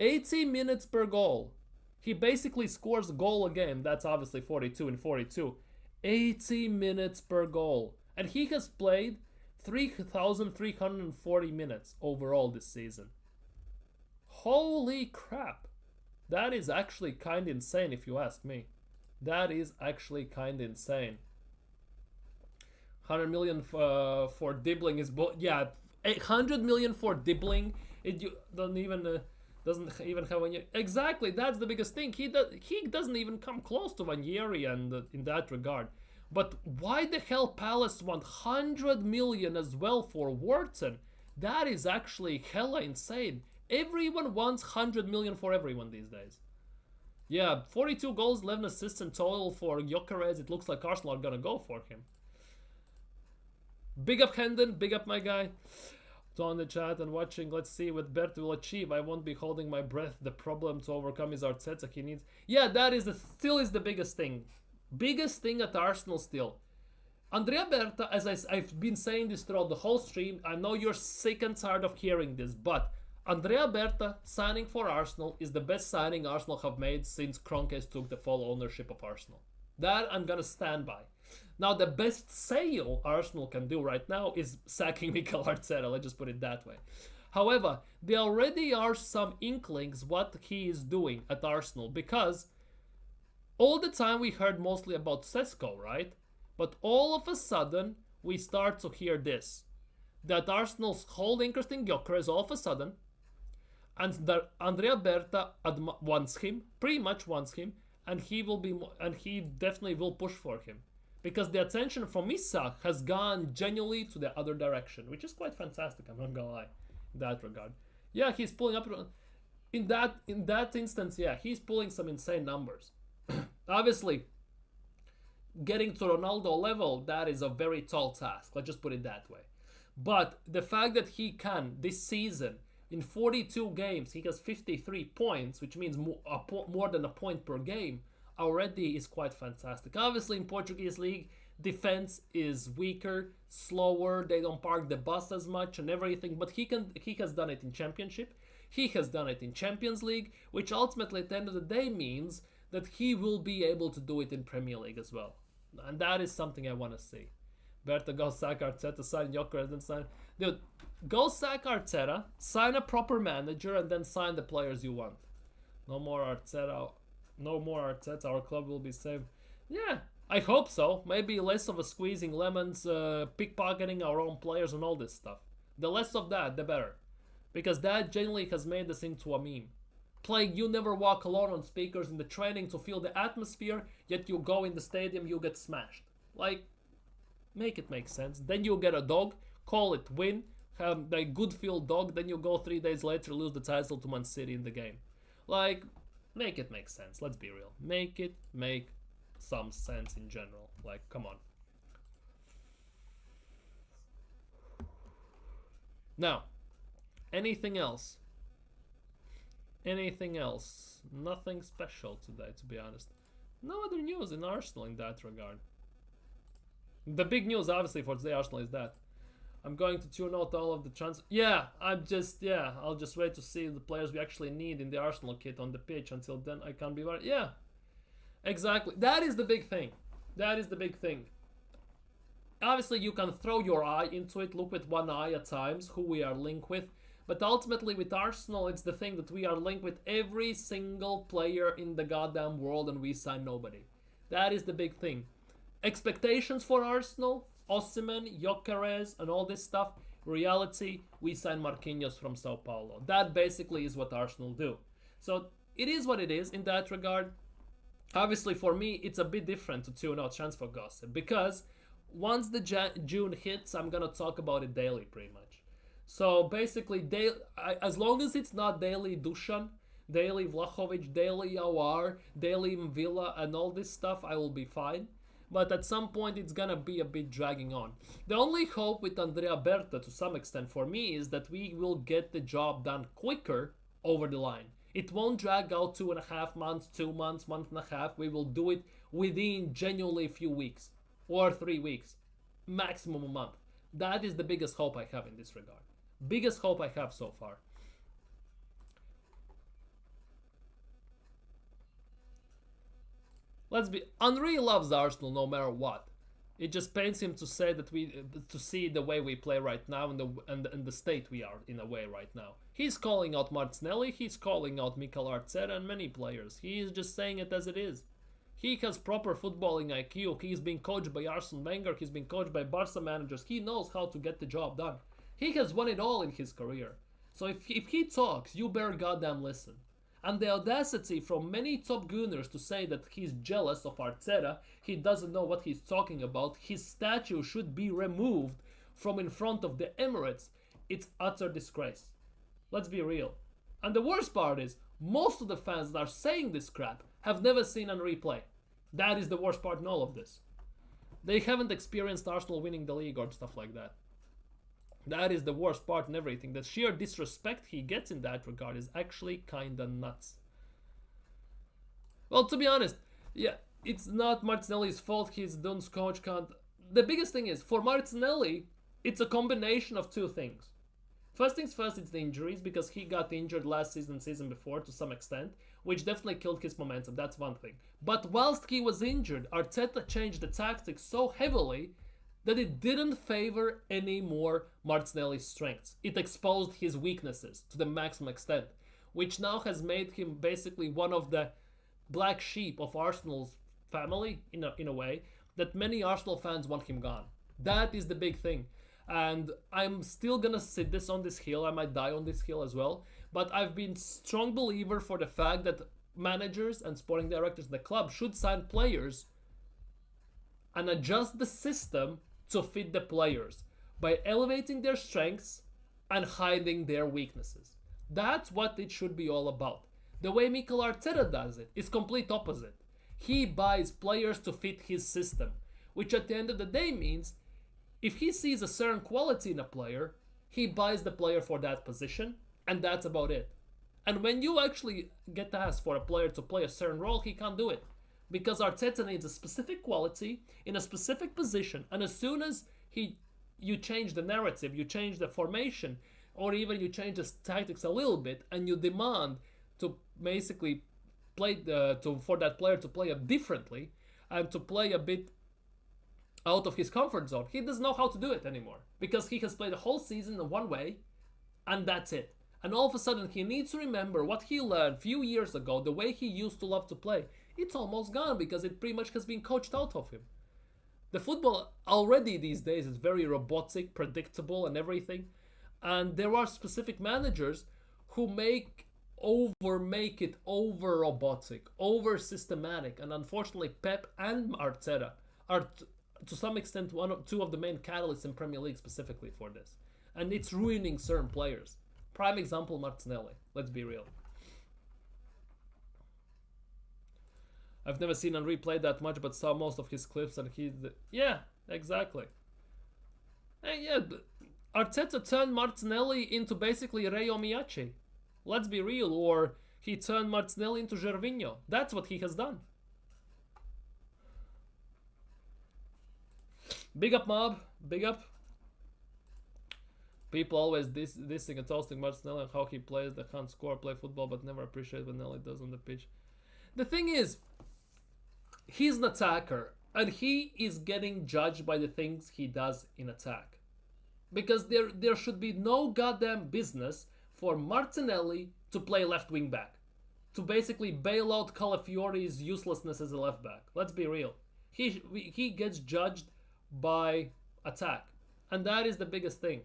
80 minutes per goal. He basically scores a goal a game. That's obviously 42 and 42. 80 minutes per goal. And he has played 3,340 minutes overall this season. Holy crap. That is actually kind of insane if you ask me. That is actually kind of insane. 100 million for Dibbling is... Yeah, 100 million for Dibbling. It doesn't even have any... Exactly, that's the biggest thing. He doesn't even come close to Ranieri and in that regard. But why the hell Palace want 100 million as well for Wharton? That is actually hella insane. Everyone wants 100 million for everyone these days. Yeah, 42 goals, 11 assists in total for Gyokeres. It looks like Arsenal are gonna go for him. Big up Hendon, big up my guy. On the chat and watching, let's see what Bert will achieve. I won't be holding my breath. The problem to overcome is Arteta. He needs... Yeah, that is still is the biggest thing. Biggest thing at Arsenal still. Andrea Berta, as I've been saying this throughout the whole stream, I know you're sick and tired of hearing this, but Andrea Berta signing for Arsenal is the best signing Arsenal have made since Kroenke took the full ownership of Arsenal. That I'm gonna stand by. Now, the best sale Arsenal can do right now is sacking Mikel Arteta, let's just put it that way. However, there already are some inklings what he is doing at Arsenal, because all the time we heard mostly about Sesko, right? But all of a sudden, we start to hear this. That Arsenal's whole interest in Gyokeres all of a sudden, and that Andrea Berta wants him, pretty much wants him, and he definitely will push for him. Because the attention from Isak has gone genuinely to the other direction, which is quite fantastic, I'm not gonna lie, in that regard. Yeah, he's pulling up... In that instance, yeah, he's pulling some insane numbers. Obviously, getting to Ronaldo level, that is a very tall task. Let's just put it that way. But the fact that he can this season in 42 games, he has 53 points, which means more than a point per game, already is quite fantastic. Obviously, in Portuguese league, defense is weaker, slower. They don't park the bus as much and everything. But he has done it in Championship. He has done it in Champions League, which ultimately at the end of the day means that he will be able to do it in Premier League as well. And that is something I want to see. Berta, go sack Arteta, sign Gyokeres, then sign. Dude, go sack Arteta, sign a proper manager, and then sign the players you want. No more Arteta. No more Arteta. Our club will be saved. Yeah, I hope so. Maybe less of a squeezing lemons, pickpocketing our own players, and all this stuff. The less of that, the better. Because that generally has made us into a meme. Playing You Never Walk Alone on speakers in the training to feel the atmosphere, yet you go in the stadium, you get smashed. Like, make it make sense. Then you get a dog, call it win, have a good feel dog, then you go 3 days later, lose the title to Man City in the game. Like, make it make sense. Let's be real. Make it make some sense in general. Like, come on. Now, anything else? Anything else? Nothing special today, to be honest. No other news in Arsenal in that regard. The big news, obviously, for today Arsenal is that I'm going to tune out all of the I'll just wait to see the players we actually need in the Arsenal kit on the pitch. Until then, I can't be worried. Yeah, exactly. That is the big thing. That is the big thing. Obviously, you can throw your eye into it, look with one eye at times, who we are linked with. But ultimately, with Arsenal, it's the thing that we are linked with every single player in the goddamn world and we sign nobody. That is the big thing. Expectations for Arsenal, Osimhen, Gyokeres, and all this stuff. Reality, we sign Marquinhos from Sao Paulo. That basically is what Arsenal do. So it is what it is in that regard. Obviously, for me, it's a bit different to tune out transfer gossip because once the June hits, I'm gonna talk about it daily, pretty much. So basically, as long as it's not daily Dusan, daily Vlahovic, daily Awar, daily Mvila, and all this stuff, I will be fine. But at some point, it's gonna be a bit dragging on. The only hope with Andrea Berta, to some extent for me, is that we will get the job done quicker over the line. It won't drag out 2.5 months, 2 months, month and a half. We will do it within genuinely a few weeks or 3 weeks, maximum a month. That is the biggest hope I have in this regard. Biggest hope I have so far. Henry loves Arsenal no matter what. It just pains him to say that to see the way we play right now and the state we are in a way right now. He's calling out Martinelli, he's calling out Mikel Arteta and many players. He is just saying it as it is. He has proper footballing IQ. He's been coached by Arsene Wenger. He's been coached by Barca managers. He knows how to get the job done. He has won it all in his career. So if he talks, you better goddamn listen. And the audacity from many top Gunners to say that he's jealous of Arteta, he doesn't know what he's talking about, his statue should be removed from in front of the Emirates, it's utter disgrace. Let's be real. And the worst part is, most of the fans that are saying this crap have never seen Henry play. That is the worst part in all of this. They haven't experienced Arsenal winning the league or stuff like that. That is the worst part in everything. The sheer disrespect he gets in that regard is actually kinda nuts. Well, to be honest, yeah, it's not Martinelli's fault. He's Dun's coach can't. The biggest thing is, for Martinelli, it's a combination of two things. First things first, it's the injuries, because he got injured last season before to some extent, which definitely killed his momentum. That's one thing. But whilst he was injured, Arteta changed the tactics so heavily that it didn't favor any more Martinelli's strengths. It exposed his weaknesses to the maximum extent, which now has made him basically one of the black sheep of Arsenal's family, in a way, that many Arsenal fans want him gone. That is the big thing. And I'm still gonna sit this on this hill. I might die on this hill as well. But I've been strong believer for the fact that managers and sporting directors in the club should sign players and adjust the system to fit the players by elevating their strengths and hiding their weaknesses. That's what it should be all about. The way Mikel Arteta does it is complete opposite. He buys players to fit his system, which at the end of the day means if he sees a certain quality in a player, he buys the player for that position, and that's about it. And when you actually get asked for a player to play a certain role, he can't do it. Because Arteta needs a specific quality in a specific position, and as soon as you change the narrative, you change the formation, or even you change the tactics a little bit, and you demand to basically for that player to play differently and to play a bit out of his comfort zone, he doesn't know how to do it anymore because he has played the whole season in one way, and that's it. And all of a sudden, he needs to remember what he learned a few years ago, the way he used to love to play. It's almost gone because it pretty much has been coached out of him. The football already these days is very robotic, predictable, and everything. And there are specific managers who make it over robotic, over systematic. And unfortunately, Pep and Arteta are to some extent two of the main catalysts in Premier League specifically for this. And it's ruining certain players. Prime example, Martinelli. Let's be real. I've never seen Henry play that much, but saw most of his clips, and yeah, exactly. And yeah, Arteta turned Martinelli into basically Reo Miyachi. Let's be real. Or he turned Martinelli into Gervinho. That's what he has done. Big up, mob. Big up. People always dissing and toasting Martinelli and how he plays. They can't score, play football, but never appreciate what Nelly does on the pitch. The thing is, he's an attacker, and he is getting judged by the things he does in attack. Because there should be no goddamn business for Martinelli to play left wing back. To basically bail out Calafiori's uselessness as a left back. Let's be real. He gets judged by attack. And that is the biggest thing.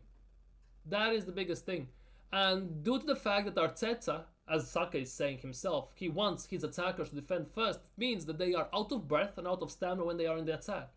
That is the biggest thing. And due to the fact that Arteta, as Saka is saying himself, he wants his attackers to defend first, means that they are out of breath and out of stamina when they are in the attack.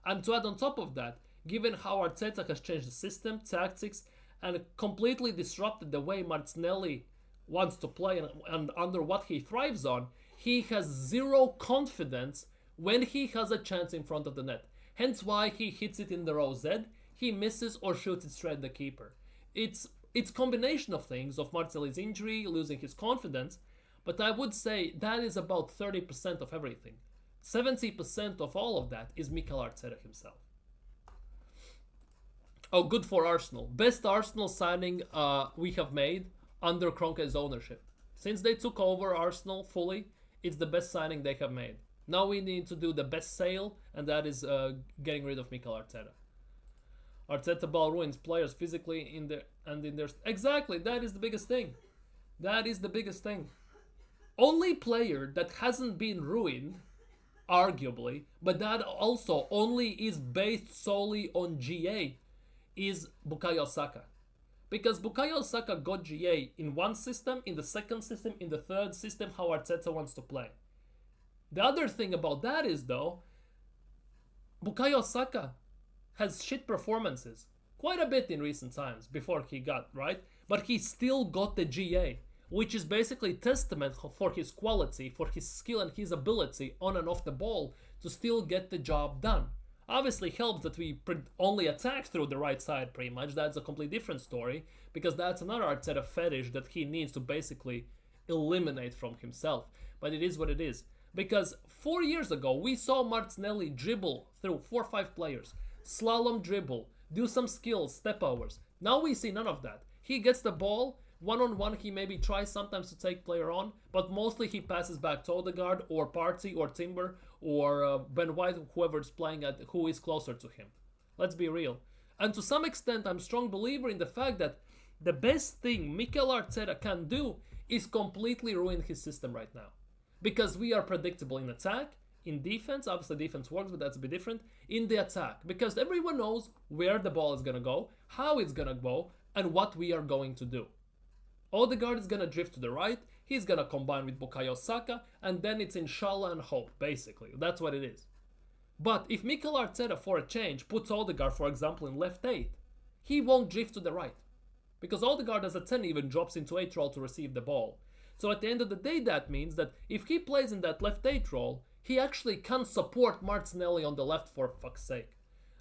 And to add on top of that, given how Arteta has changed the system, tactics, and completely disrupted the way Martinelli wants to play and under what he thrives on, he has zero confidence when he has a chance in front of the net. Hence why he hits it in the row Z, he misses or shoots it straight at the keeper. It's combination of things, of Martinelli's injury, losing his confidence, but I would say that is about 30% of everything. 70% of all of that is Mikel Arteta himself. Oh, good for Arsenal. Best Arsenal signing we have made under Kroenke's ownership. Since they took over Arsenal fully, it's the best signing they have made. Now we need to do the best sale, and that is getting rid of Mikel Arteta. Arteta ball ruins players physically in their. Exactly, that is the biggest thing. That is the biggest thing. Only player that hasn't been ruined, arguably, but that also only is based solely on GA, is Bukayo Saka. Because Bukayo Saka got GA in one system, in the second system, in the third system, how Arteta wants to play. The other thing about that is, though, Bukayo Saka has shit performances. Quite a bit in recent times before he got, right? But he still got the GA, which is basically testament for his quality, for his skill and his ability on and off the ball to still get the job done. Obviously helps that we only attack through the right side pretty much. That's a completely different story because that's another Arteta fetish that he needs to basically eliminate from himself. But it is what it is. Because 4 years ago, we saw Martinelli dribble through 4 or 5 players. Slalom dribble, do some skills, step overs. Now we see none of that. He gets the ball, one-on-one he maybe tries sometimes to take player on, but mostly he passes back to Odegaard or Partey or Timber or Ben White, whoever's playing at who is closer to him. Let's be real. And to some extent, I'm a strong believer in the fact that the best thing Mikel Arteta can do is completely ruin his system right now. Because we are predictable in attack, in defense, obviously defense works, but that's a bit different, in the attack. Because everyone knows where the ball is going to go, how it's going to go, and what we are going to do. Odegaard is going to drift to the right, he's going to combine with Bukayo Saka, and then it's inshallah and hope, basically. That's what it is. But if Mikel Arteta, for a change, puts Odegaard, for example, in left 8, he won't drift to the right. because Odegaard as a 10 even drops into 8 role to receive the ball. So at the end of the day, that means that if he plays in that left 8 role, he actually can support Martinelli on the left, for fuck's sake.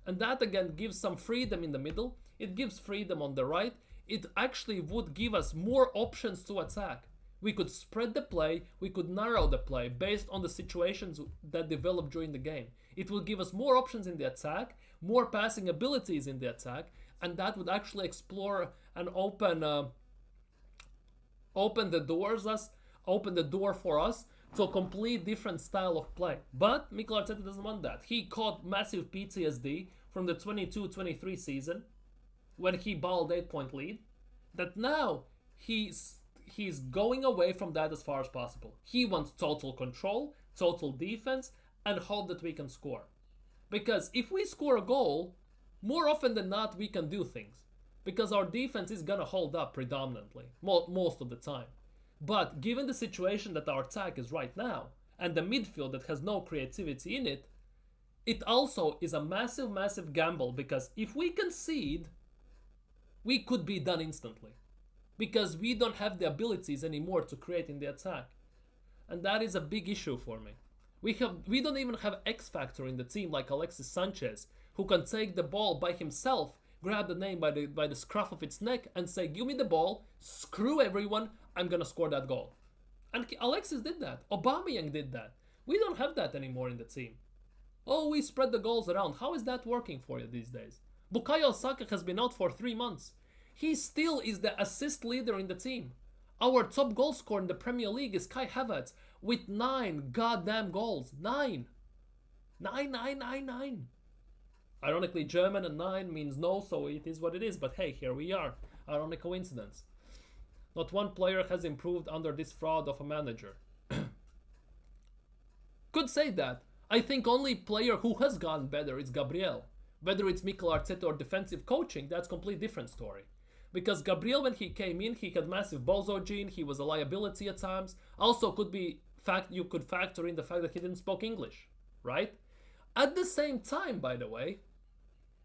And that again gives some freedom in the middle, it gives freedom on the right, it actually would give us more options to attack. We could spread the play, we could narrow the play based on the situations that develop during the game. It will give us more options in the attack, more passing abilities in the attack, and that would actually explore and open the door for us to a complete different style of play. But Mikel Arteta doesn't want that. He caught massive PTSD from the 22-23 season when he balled 8-point lead, that now he's going away from that as far as possible. He wants total control, total defense, and hope that we can score. Because if we score a goal, more often than not we can do things. Because our defense is gonna hold up predominantly, most of the time. But given the situation that our attack is right now, and the midfield that has no creativity in it, it also is a massive, massive gamble, because if we concede, we could be done instantly. Because we don't have the abilities anymore to create in the attack. And that is a big issue for me. We don't even have X factor in the team like Alexis Sanchez, who can take the ball by himself, grab the name by the scruff of its neck and say, give me the ball, screw everyone, I'm gonna score that goal. And Alexis did that. Aubameyang did that. We don't have that anymore in the team. Oh, we spread the goals around. How is that working for you these days? Bukayo Saka has been out for 3 months. He still is the assist leader in the team. Our top goal scorer in the Premier League is Kai Havertz with 9 goddamn goals. 9. 9, 9, 9, 9. Ironically, German and 9 means no, so it is what it is. But hey, here we are. Ironic coincidence. Not one player has improved under this fraud of a manager. Could say that. I think only player who has gotten better is Gabriel. Whether it's Mikel Arteta or defensive coaching, that's a completely different story. Because Gabriel, when he came in, he had massive bozo gene, he was a liability at times. Also you could factor in the fact that he didn't speak English, right? At the same time, by the way,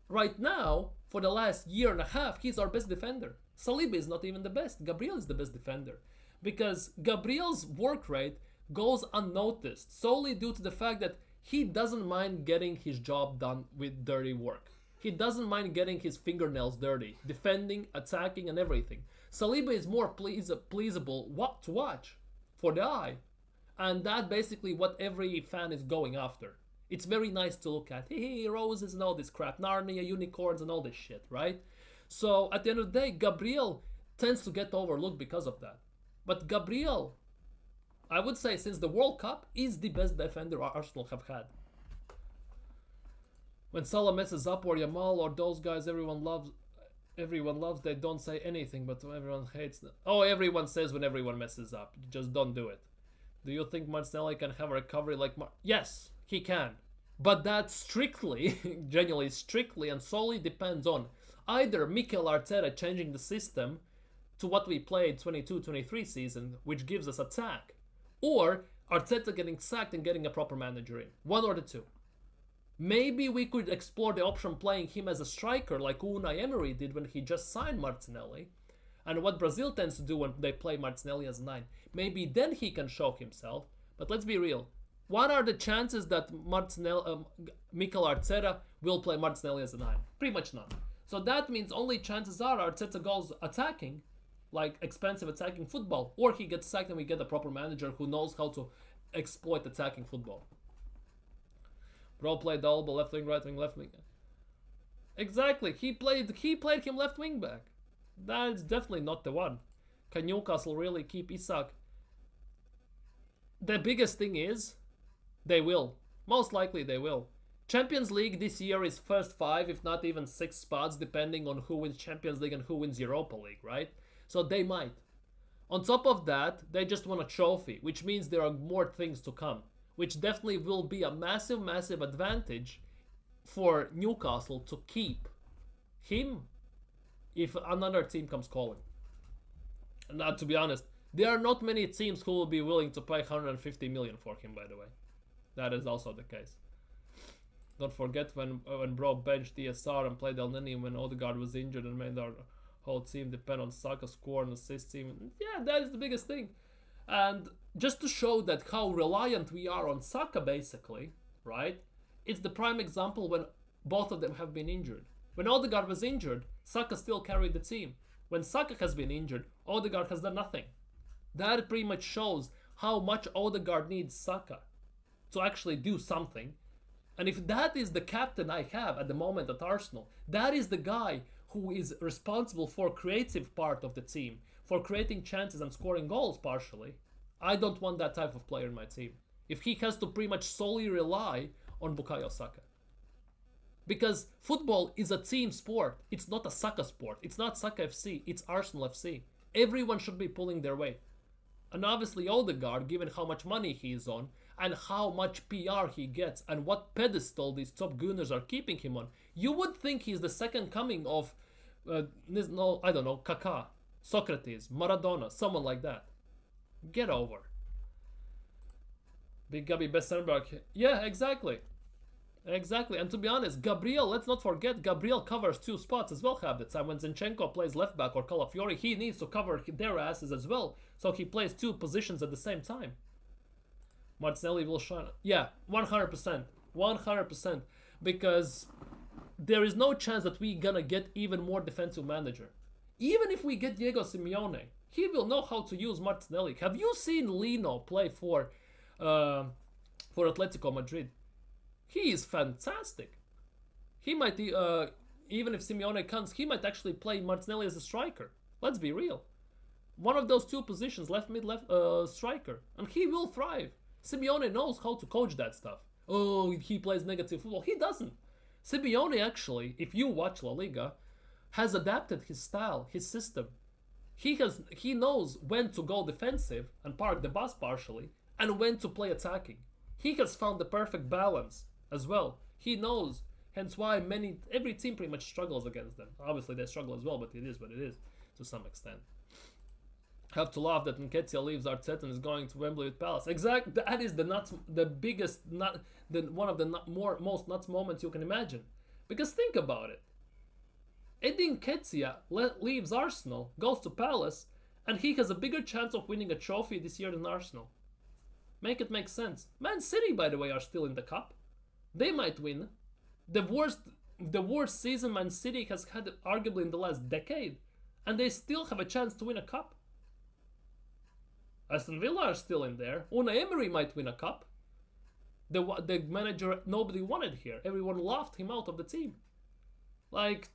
right now, for the last year and a half, he's our best defender. Saliba is not even the best. Gabriel is the best defender. Because Gabriel's work rate goes unnoticed solely due to the fact that he doesn't mind getting his job done with dirty work. He doesn't mind getting his fingernails dirty, defending, attacking, and everything. Saliba is more pleasable to watch for the eye. And that's basically what every fan is going after. It's very nice to look at. Hey, roses and all this crap. Narnia, unicorns, and all this shit, right? So at the end of the day, Gabriel tends to get overlooked because of that. But Gabriel, I would say since the World Cup, is the best defender Arsenal have had. When Salah messes up or Yamal or those guys everyone loves, they don't say anything, but everyone hates them. Oh, everyone says when everyone messes up. You just don't do it. Do you think Martinelli can have a recovery like Yes, he can. But that strictly, genuinely strictly and solely depends on either Mikel Arteta changing the system to what we played 22-23 season, which gives us attack, or Arteta getting sacked and getting a proper manager in. One or the two. Maybe we could explore the option playing him as a striker like Unai Emery did when he just signed Martinelli, and what Brazil tends to do when they play Martinelli as a 9. Maybe then he can show himself, but let's be real. What are the chances that Mikel Arteta will play Martinelli as a 9? Pretty much none. So that means only chances are Arteta goes attacking, like expensive attacking football, or he gets sacked and we get a proper manager who knows how to exploit attacking football. Bro played double left wing, right wing, left wing. Exactly, he played him left wing back. That's definitely not the one. Can Newcastle really keep Isak? The biggest thing is, they will. Most likely they will. Champions League this year is first 5, if not even 6 spots, depending on who wins Champions League and who wins Europa League, right? So they might. On top of that, they just won a trophy, which means there are more things to come, which definitely will be a massive, massive advantage for Newcastle to keep him if another team comes calling. And to be honest, there are not many teams who will be willing to pay 150 million for him, by the way. That is also the case. Don't forget when bro benched DSR and played El Neni when Odegaard was injured and made our Whole team depend on Saka score and assist team. Yeah, that is the biggest thing. And just to show that how reliant we are on Saka, basically, right? It's the prime example when both of them have been injured. When Odegaard was injured, Saka still carried the team. When Saka has been injured, Odegaard has done nothing. That pretty much shows how much Odegaard needs Saka to actually do something. And if that is the captain I have at the moment at Arsenal, that is the guy who is responsible for creative part of the team, for creating chances and scoring goals partially, I don't want that type of player in my team. If he has to pretty much solely rely on Bukayo Saka. Because football is a team sport. It's not a Saka sport. It's not Saka FC. It's Arsenal FC. Everyone should be pulling their weight. And obviously Odegaard, given how much money he is on, and how much PR he gets, and what pedestal these top gooners are keeping him on, you would think he's the second coming of, Kaká, Socrates, Maradona, someone like that. Get over. Big Gabi, best center back. Yeah, exactly. Exactly. And to be honest, Gabriel, let's not forget, Gabriel covers two spots as well half the time. When Zinchenko plays left back or Calafiori, he needs to cover their asses as well. So he plays two positions at the same time. Martinelli will shine. Yeah, 100%. 100%. Because there is no chance that we're gonna get even more defensive manager. Even if we get Diego Simeone, he will know how to use Martinelli. Have you seen Lino play for Atletico Madrid? He is fantastic. He might, even if Simeone comes, he might actually play Martinelli as a striker. Let's be real. One of those two positions, left mid, left striker. And he will thrive. Simeone knows how to coach that stuff. Oh, he plays negative football. He doesn't. Simeone actually, if you watch La Liga, has adapted his style, his system. He knows when to go defensive and park the bus partially, and when to play attacking. He has found the perfect balance as well. He knows, hence why every team pretty much struggles against them. Obviously they struggle as well, but it is what it is to some extent. Have to laugh that Nketiah leaves Arteta and is going to Wembley with Palace. Exactly, that is the biggest one of the most nuts moments you can imagine. Because think about it. Eddie Nketiah leaves Arsenal, goes to Palace, and he has a bigger chance of winning a trophy this year than Arsenal. Make it make sense. Man City, by the way, are still in the cup. They might win. The worst season Man City has had arguably in the last decade, and they still have a chance to win a cup. Aston Villa are still in there. Unai Emery might win a cup. The manager nobody wanted here. Everyone laughed him out of the team. Like,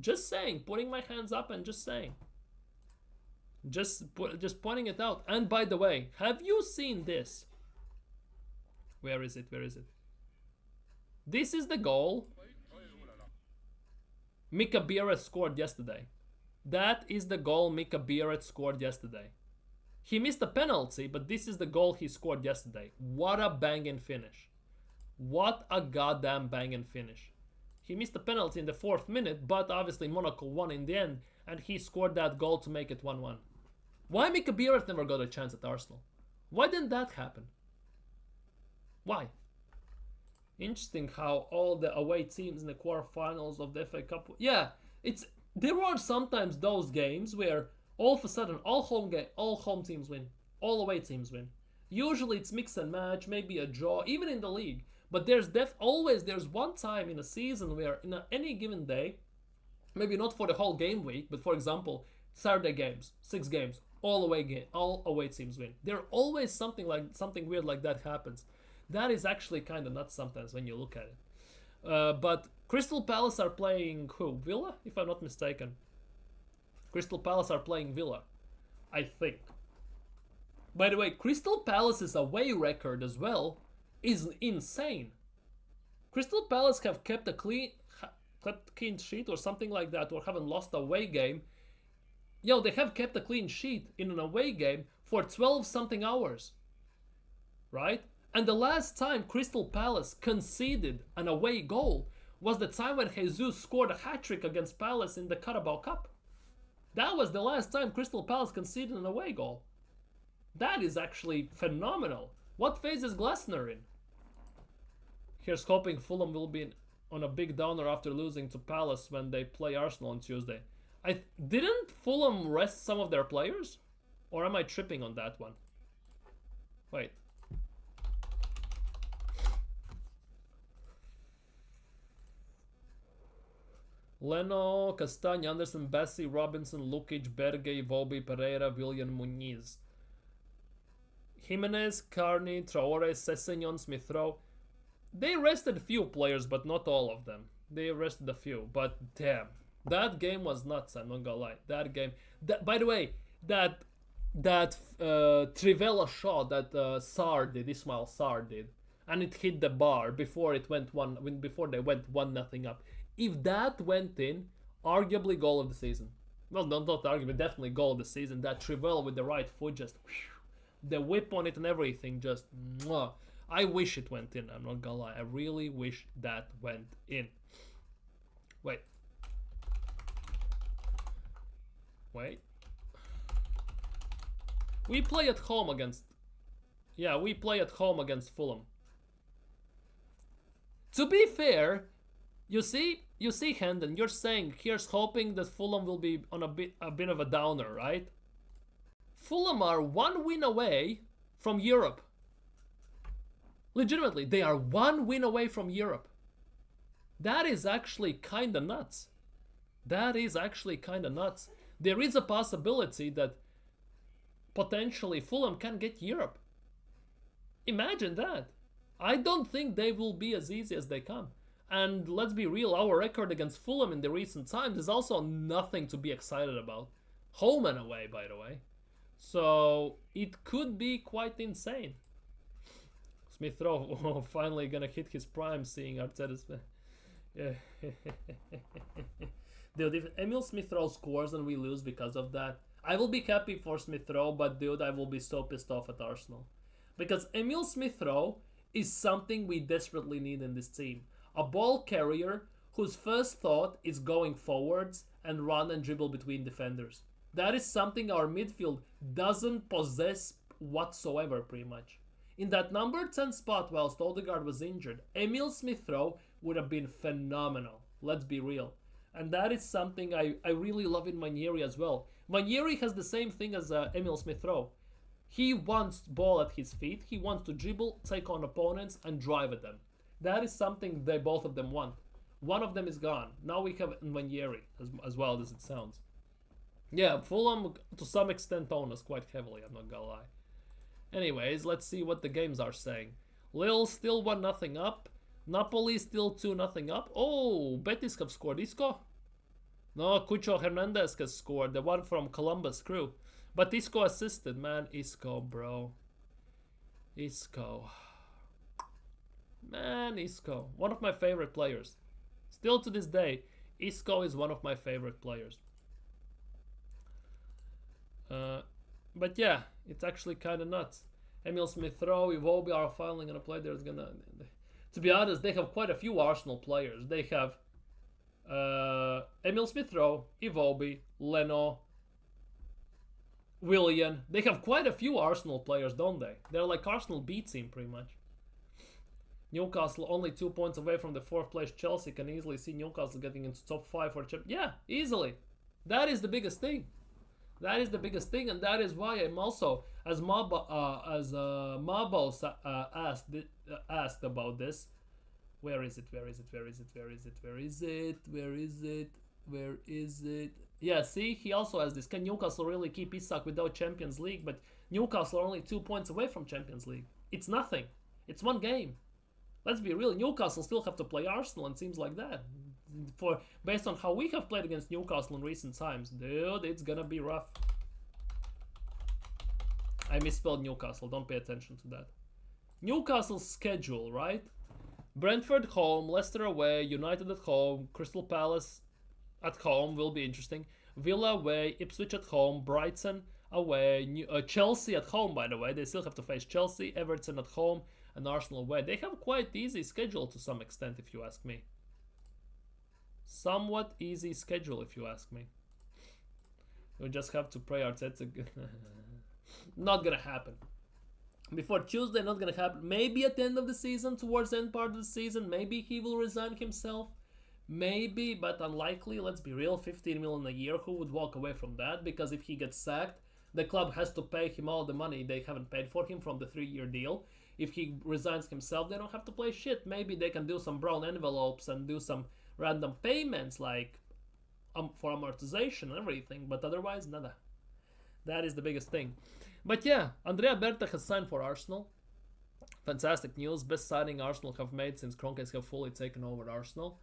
just saying, putting my hands up and just saying. Just pointing it out. And by the way, have you seen this? Where is it? Where is it? This is the goal Mika Biereth scored yesterday. That is the goal Mika Biereth scored yesterday. He missed a penalty, but this is the goal he scored yesterday. What a banging finish. What a goddamn banging finish. He missed a penalty in the 4th minute, but obviously Monaco won in the end, and he scored that goal to make it 1-1. Why Mika Biereth never got a chance at Arsenal? Why didn't that happen? Why? Interesting how all the away teams in the quarterfinals of the FA Cup... Yeah, there are sometimes those games where all of a sudden all home teams win, all away teams win. Usually it's mix and match, maybe a draw, even in the league. But there's one time in a season where in any given day, maybe not for the whole game week, but for example, Saturday games, 6 games, all away teams win. There's always something weird like that happens. That is actually kind of nuts sometimes when you look at it. But Crystal Palace are playing who? Villa, if I'm not mistaken. Crystal Palace are playing Villa, I think. By the way, Crystal Palace's away record as well is insane. Crystal Palace have kept a clean sheet or something like that, or haven't lost a away game. They have kept a clean sheet in an away game for 12 something hours. Right? And the last time Crystal Palace conceded an away goal was the time when Jesus scored a hat-trick against Palace in the Carabao Cup. That was the last time Crystal Palace conceded an away goal. That is actually phenomenal. What phase is Glasner in? Here's hoping Fulham will be in... on a big downer after losing to Palace when they play Arsenal on Tuesday. I didn't Fulham rest some of their players, or am I tripping on that one? Wait. Leno, Castagne, Anderson, Bessie, Robinson, Lukic, Berge, Volby, Pereira, William, Muniz. Jimenez, Carney, Traore, Sessegnon, Smith-Rowe. They rested a few players, but not all of them. They rested a few, but damn. That game was nuts, I'm not gonna lie. That game... by the way, that Trivela shot that Ismail Sarr did, and it hit the bar before they went 1-0 up. If that went in, arguably goal of the season. Well, not arguably, definitely goal of the season. That Trivela with the right foot, just the whip on it and everything, just mwah. I wish it went in, I'm not gonna lie. I really wish that went in. Wait. We play at home against... Yeah, we play at home against Fulham. To be fair, you see, Hendon, you're saying here's hoping that Fulham will be on a bit of a downer, right? Fulham are 1 win away from Europe. Legitimately, they are 1 win away from Europe. That is actually kinda nuts. That is actually kinda nuts. There is a possibility that potentially Fulham can get Europe. Imagine that. I don't think they will be as easy as they come. And let's be real, our record against Fulham in the recent times is also nothing to be excited about. Home and away, by the way. So it could be quite insane. Smith-Rowe finally gonna hit his prime, seeing Arteta's... Yeah. Dude, if Emil Smith-Rowe scores and we lose because of that, I will be happy for Smith-Rowe, but dude, I will be so pissed off at Arsenal. Because Emil Smith-Rowe is something we desperately need in this team. A ball carrier whose first thought is going forwards and run and dribble between defenders. That is something our midfield doesn't possess whatsoever, pretty much. In that number 10 spot whilst Odegaard was injured, Emil Smith-Rowe would have been phenomenal. Let's be real. And that is something I really love in Managerial as well. Managerial has the same thing as Emil Smith-Rowe. He wants ball at his feet. He wants to dribble, take on opponents, and drive at them. That is something they both of them want. One of them is gone. Now we have Managerial, as well as it sounds. Yeah, Fulham to some extent own us quite heavily, I'm not gonna lie. Anyways, let's see what the games are saying. Lille still 1-0 up. Napoli still 2-0 up. Oh, Betis have scored. Isco? No, Cucho Hernandez has scored. The one from Columbus Crew. But Isco assisted, man. Isco, bro. Isco. Man, Isco. One of my favorite players. Still to this day, Isco is one of my favorite players. But yeah, it's actually kind of nuts. Emil Smith-Rowe, Iwobi are finally going to play. There's going to... To be honest, they have quite a few Arsenal players. They have Emil Smith-Rowe, Iwobi, Leno, Willian. They have quite a few Arsenal players, don't they? They're like Arsenal B team, pretty much. Newcastle only 2 points away from the 4th place. Chelsea can easily see Newcastle getting into top 5 for Champions. Yeah, easily. That is the biggest thing. That is the biggest thing, and that is why I'm also, as Mabo asked about this. Where is it? Yeah, see, he also has this. Can Newcastle really keep Isak without Champions League? But Newcastle are only 2 points away from Champions League. It's nothing. It's one game. Let's be real. Newcastle still have to play Arsenal and teams like that. Based on how we have played against Newcastle in recent times, dude, it's gonna be rough. I misspelled Newcastle, don't pay attention to that. Newcastle's schedule, right? Brentford home, Leicester away, United at home, Crystal Palace at home will be interesting. Villa away, Ipswich at home, Brighton away, Chelsea at home, by the way. They still have to face Chelsea, Everton at home, and Arsenal away. They have quite easy schedule to some extent, if you ask me. Somewhat easy schedule, if you ask me. We just have to pray Arteta. Not gonna happen. before Tuesday, not gonna happen. Maybe at the end of the season, towards the end part of the season, maybe he will resign himself. Maybe, but unlikely. Let's be real, 15 million a year. Who would walk away from that? Because if he gets sacked, the club has to pay him all the money they haven't paid for him from the 3-year deal. If he resigns himself, they don't have to play shit. Maybe they can do some brown envelopes and do some random payments like for amortization and everything. But otherwise, nada. That is the biggest thing. But yeah, Andrea Berta has signed for Arsenal. Fantastic news. Best signing Arsenal have made since Kroenkes have fully taken over Arsenal.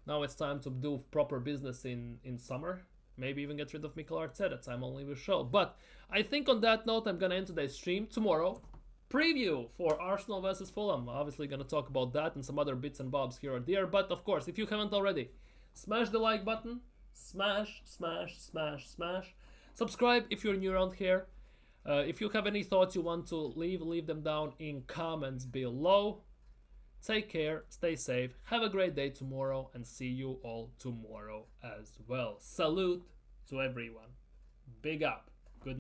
Now it's time to do proper business in summer. Maybe even get rid of Mikel Arteta. Time only will show. But I think on that note, I'm going to end today's stream. Tomorrow, preview for Arsenal versus Fulham. Obviously going to talk about that and some other bits and bobs here or there. But of course, if you haven't already, smash the like button. Smash, smash, smash, smash. Subscribe if you're new around here. If you have any thoughts you want to leave them down in comments below. Take care, stay safe, have a great day tomorrow, and see you all tomorrow as well. Salute to everyone. Big up.